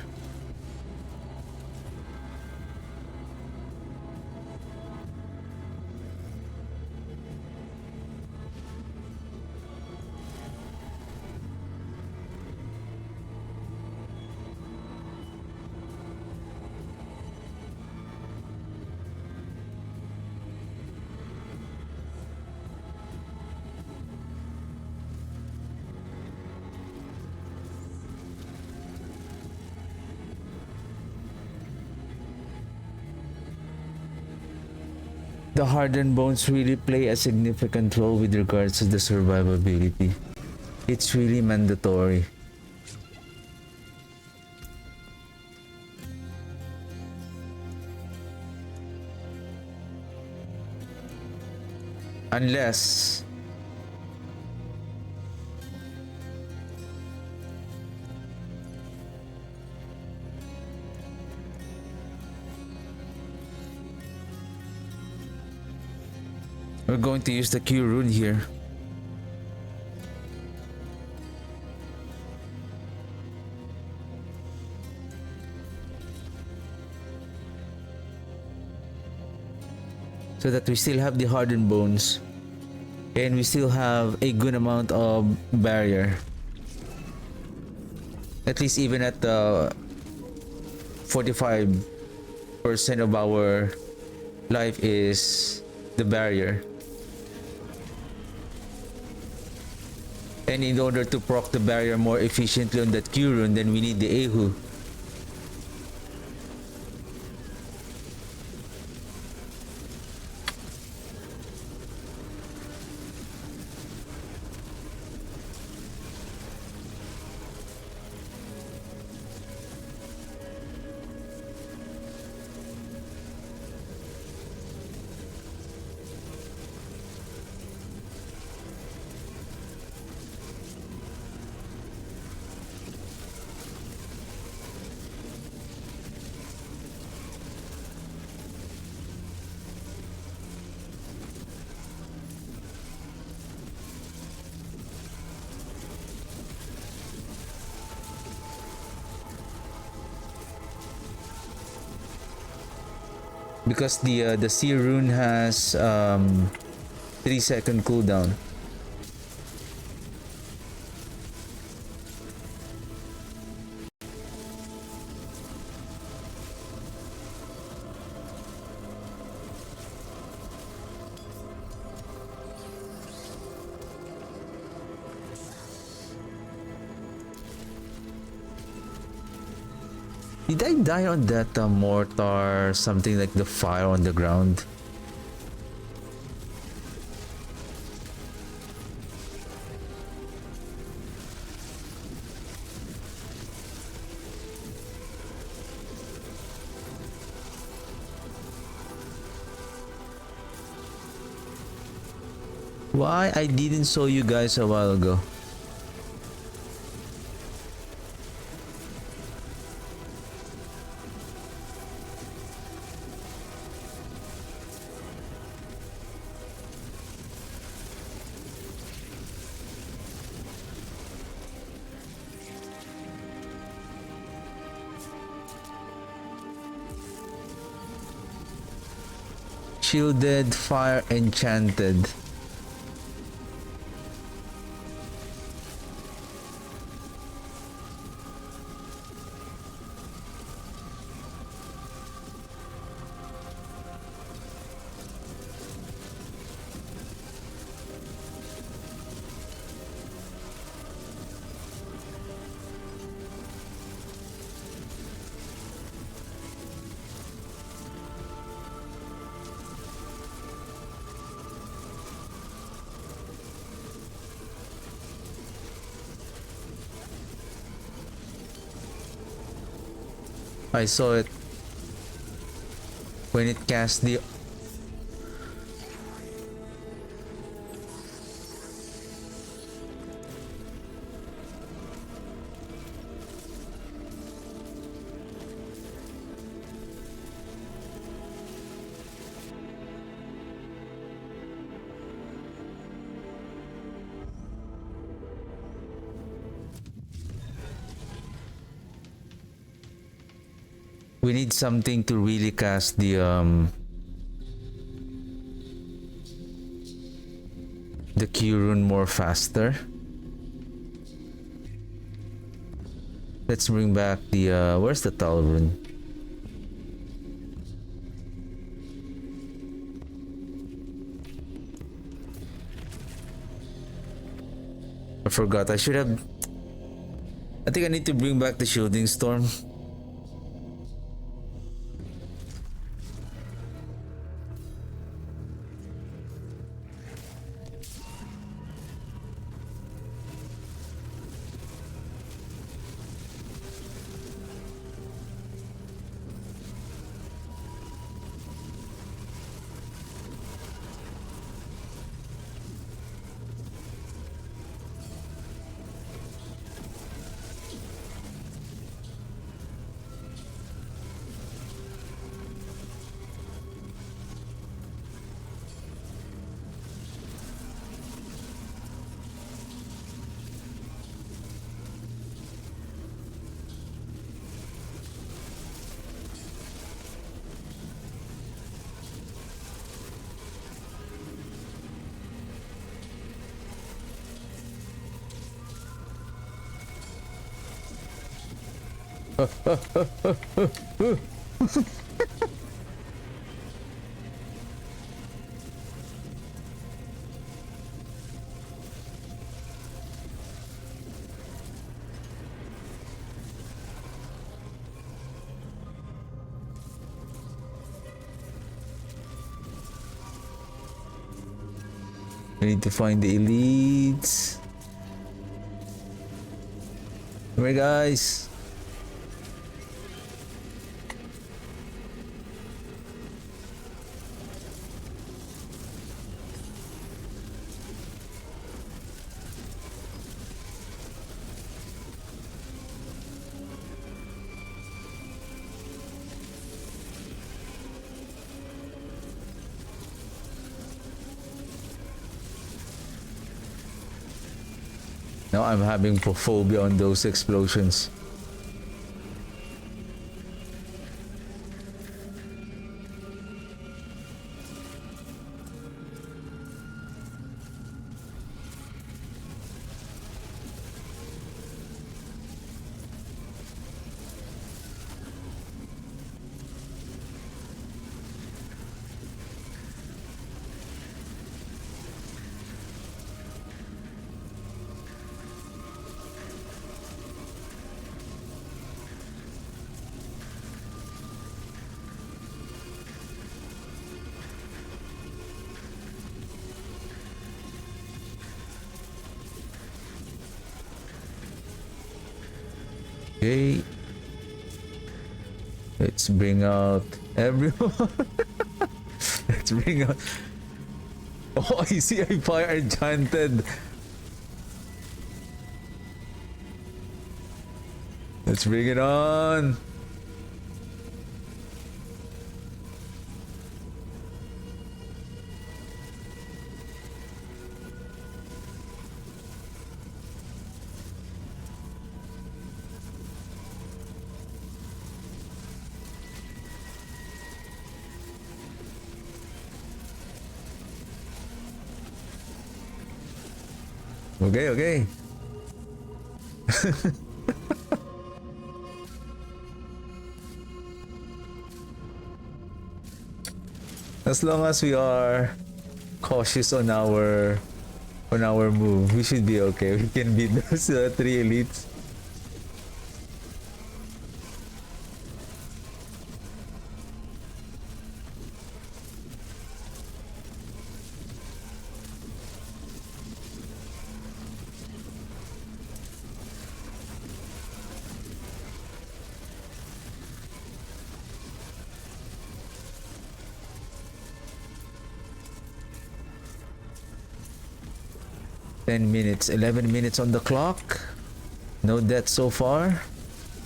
The hardened bones really play a significant role with regards to the survivability. It's really mandatory. Unless we're going to use the Q rune here. So that we still have the hardened bones and we still have a good amount of barrier. At least even at the 45% of our life is the barrier. And in order to proc the barrier more efficiently on that Q rune, then we need the Ehu. Because the C rune has 3-second cooldown. Did I die on that mortar, something like the fire on the ground? Why I didn't show you guys a while ago? Shielded, fire, enchanted. I saw it when it cast the we need something to really cast the Q rune more faster. Let's bring back the where's the Tal rune? I forgot. I should have. I think I need to bring back the Shielding Storm. We need to find the elites. Come here, guys. Now I'm having phobia on those explosions. Okay. Let's bring out everyone. Let's bring out. Oh, I see a fire enchanted. Let's bring it on. Okay, okay. As long as we are cautious on our move, we should be okay. We can beat those three elites. Minutes, 11 minutes on the clock. No death so far.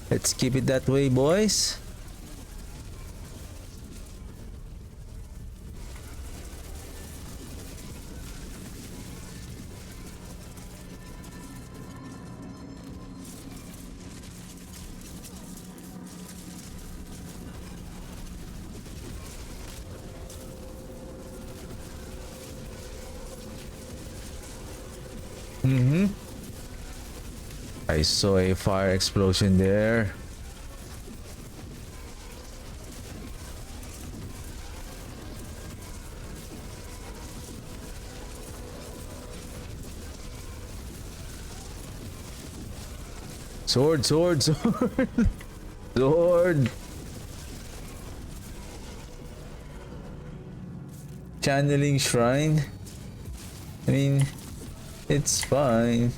Let's keep it that way, boys. I saw a fire explosion there. Sword, sword, sword. Sword. Channeling shrine. I mean, it's fine.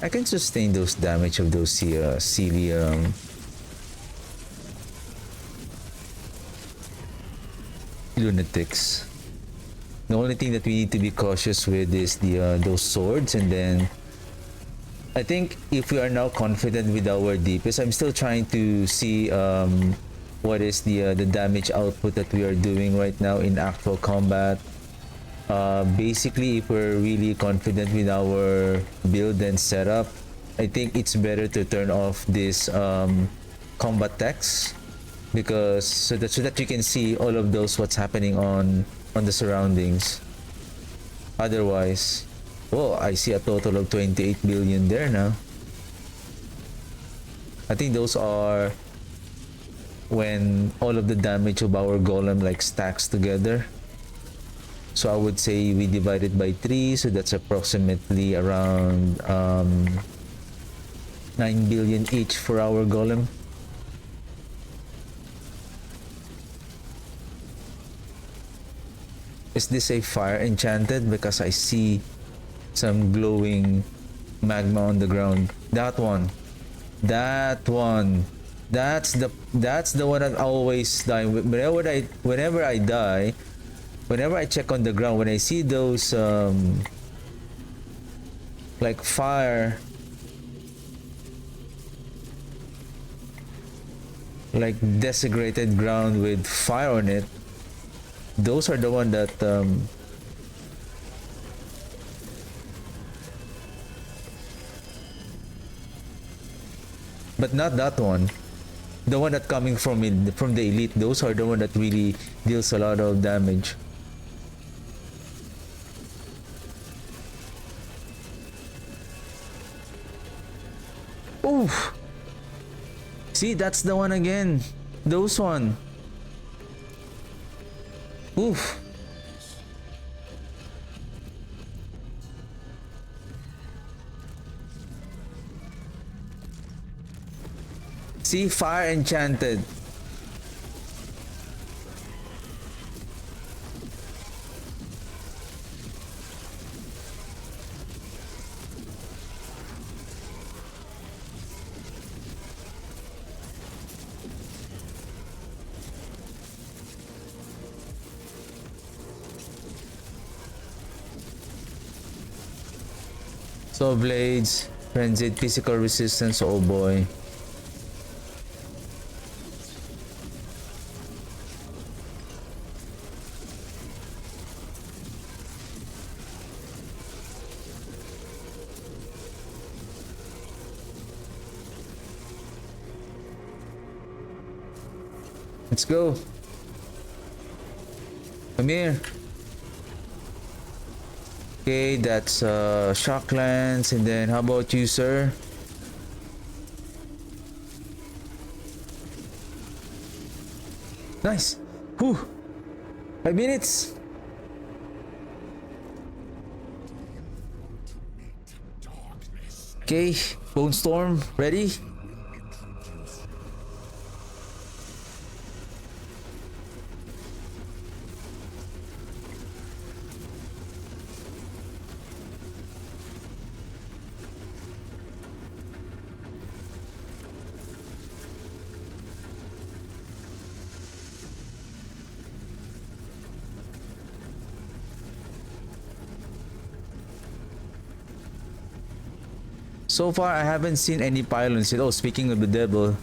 I can sustain those damage of those silly lunatics. The only thing that we need to be cautious with is the those swords, and then I think if we are now confident with our DPS, I'm still trying to see what is the damage output that we are doing right now in actual combat. Basically, if we're really confident with our build and setup, I think it's better to turn off this combat text, because so that you can see all of those what's happening on the surroundings. Otherwise, oh, I see a total of 28 billion there now. I think those are when all of the damage of our golem like stacks together. So I would say we divide it by 3, so that's approximately around 9 billion each for our golem. Is this a fire enchanted? Because I see some glowing magma on the ground. That one. That one. That's the one that always die. Whenever I die, whenever I check on the ground, when I see those like fire, like desecrated ground with fire on it, those are the one that but not that one. The one that coming from the elite, those are the one that really deals a lot of damage. Oof. See, that's the one again. Those one. Oof. See, fire enchanted. So blades, frenzied physical resistance, oh boy. Let's go. Come here. Okay, that's shock lance, and then how about you, sir? Nice. Whew. 5 minutes. Okay, Bone Storm, ready? So far, I haven't seen any pylons yet. Oh, speaking of the devil.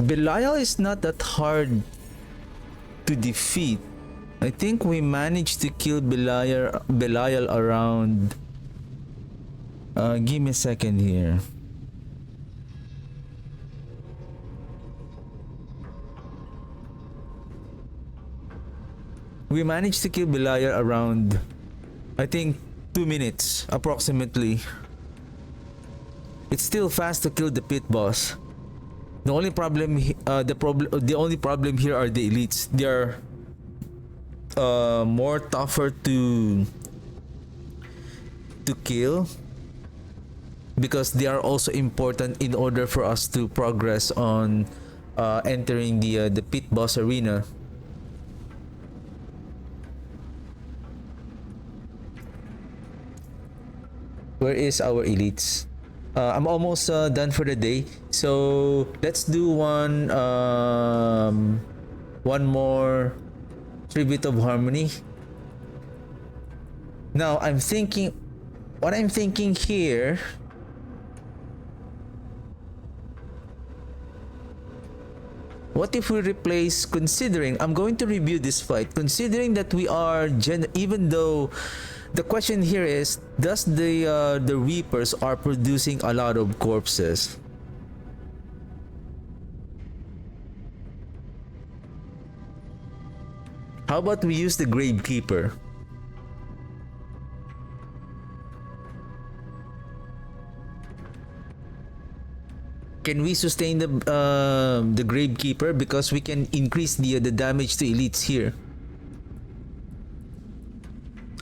Belial is not that hard to defeat. I think we managed to kill Belial around... give me a second here. We managed to kill Beliar around, I think, 2 minutes approximately. It's still fast to kill the pit boss. The only problem, the only problem here are the elites. They are more tougher to kill because they are also important in order for us to progress on entering the pit boss arena. Where is our elites? I'm almost done for the day, so let's do one more tribute of harmony. Now I'm thinking, what I'm thinking here, what if we replace, considering I'm going to review this fight, considering that we are even though the question here is, does the Reapers are producing a lot of corpses? How about we use the Gravekeeper? Can we sustain the Gravekeeper, because we can increase the damage to elites here?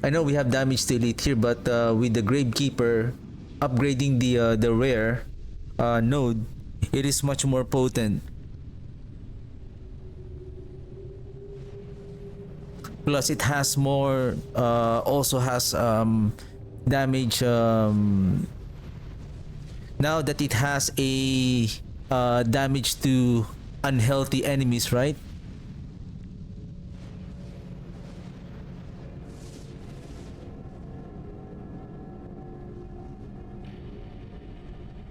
I know we have damage to elite here, but with the Gravekeeper upgrading the rare node, it is much more potent. Plus, it has more, also has damage. Now that it has a damage to unhealthy enemies, right?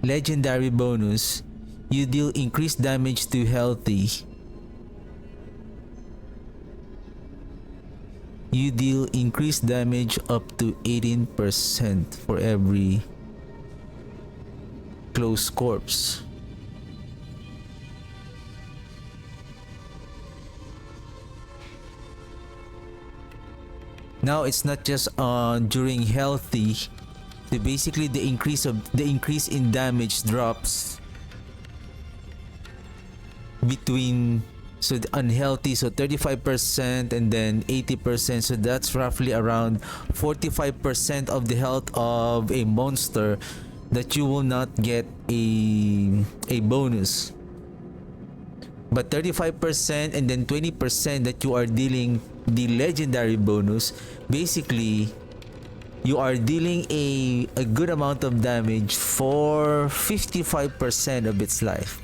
Legendary bonus. You deal increased damage to healthy. You deal increased damage up to 18% for every close corpse. Now it's not just during healthy. So basically the increase in damage drops between, so the unhealthy, so 35% and then 80%, so that's roughly around 45% of the health of a monster that you will not get a bonus. But 35% and then 20% that you are dealing the legendary bonus, basically you are dealing a good amount of damage for 55% of its life.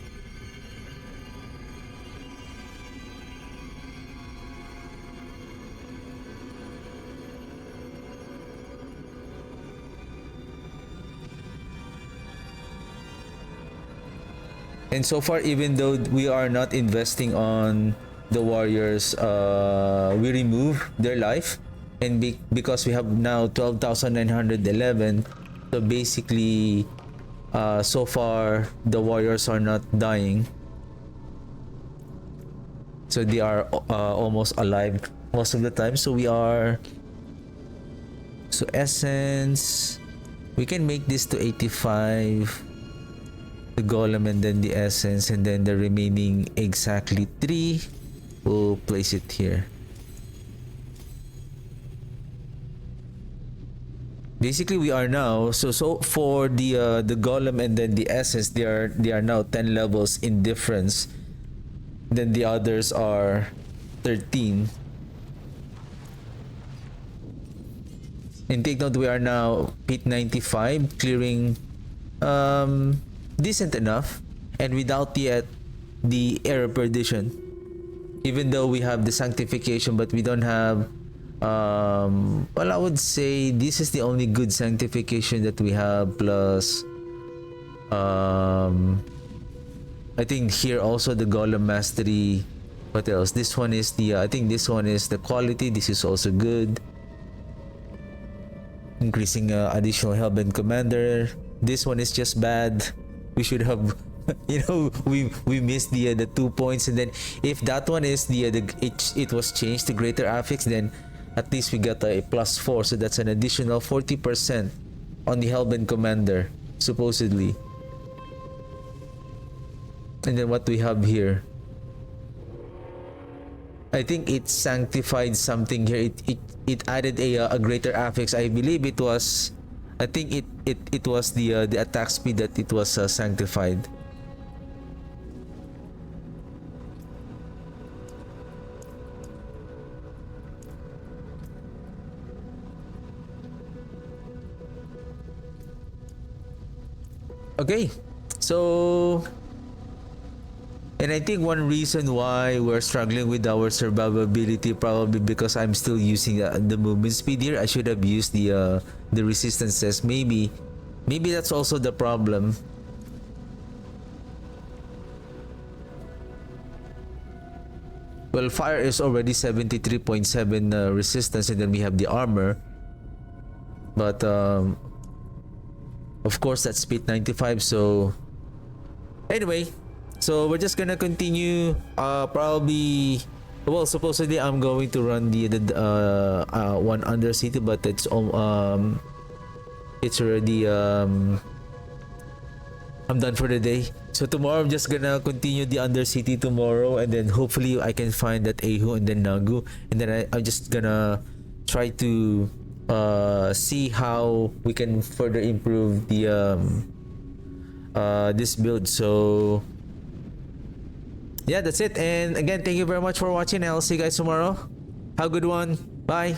And so far, even though we are not investing on the warriors, we remove their life. And because we have now 12,911, so basically so far the warriors are not dying, so they are almost alive most of the time. So we are, so essence, we can make this to 85, the golem and then the essence, and then the remaining exactly 3 we'll place it here. Basically, we are now so for the golem and then the essence, they are now 10 levels in difference. Then the others are 13. And take note, we are now pit 95, clearing decent enough, and without yet the era perdition. Even though we have the sanctification, but we don't have. Well, I would say this is the only good sanctification that we have, plus I think here also the golem mastery. What else? This one is the I think this one is the quality. This is also good, increasing additional hellbent commander. This one is just bad. We should have we missed the 2 points, and then if that one is it was changed to greater affix, then at least we got a +4, so that's an additional 40% on the Hellbent Commander, supposedly. And then what we have here, I think it sanctified something here. It added a greater affix. I believe it was, I think it was the attack speed that it was sanctified. Okay, so, and I think one reason why we're struggling with our survivability, probably because I'm still using the movement speed here. I should have used the resistances. Maybe that's also the problem. Well, fire is already 73.7 resistance, and then we have the armor. But of course that's speed 95. So anyway, so we're just gonna continue. Probably, well, supposedly I'm going to run the one Undercity, but it's already I'm done for the day. So tomorrow I'm just gonna continue the Undercity tomorrow, and then hopefully I can find that Ahu and then Nagu, and then I'm just gonna try to see how we can further improve the this build. So yeah, that's it. And again, thank you very much for watching. I'll see you guys tomorrow. Have a good one. Bye.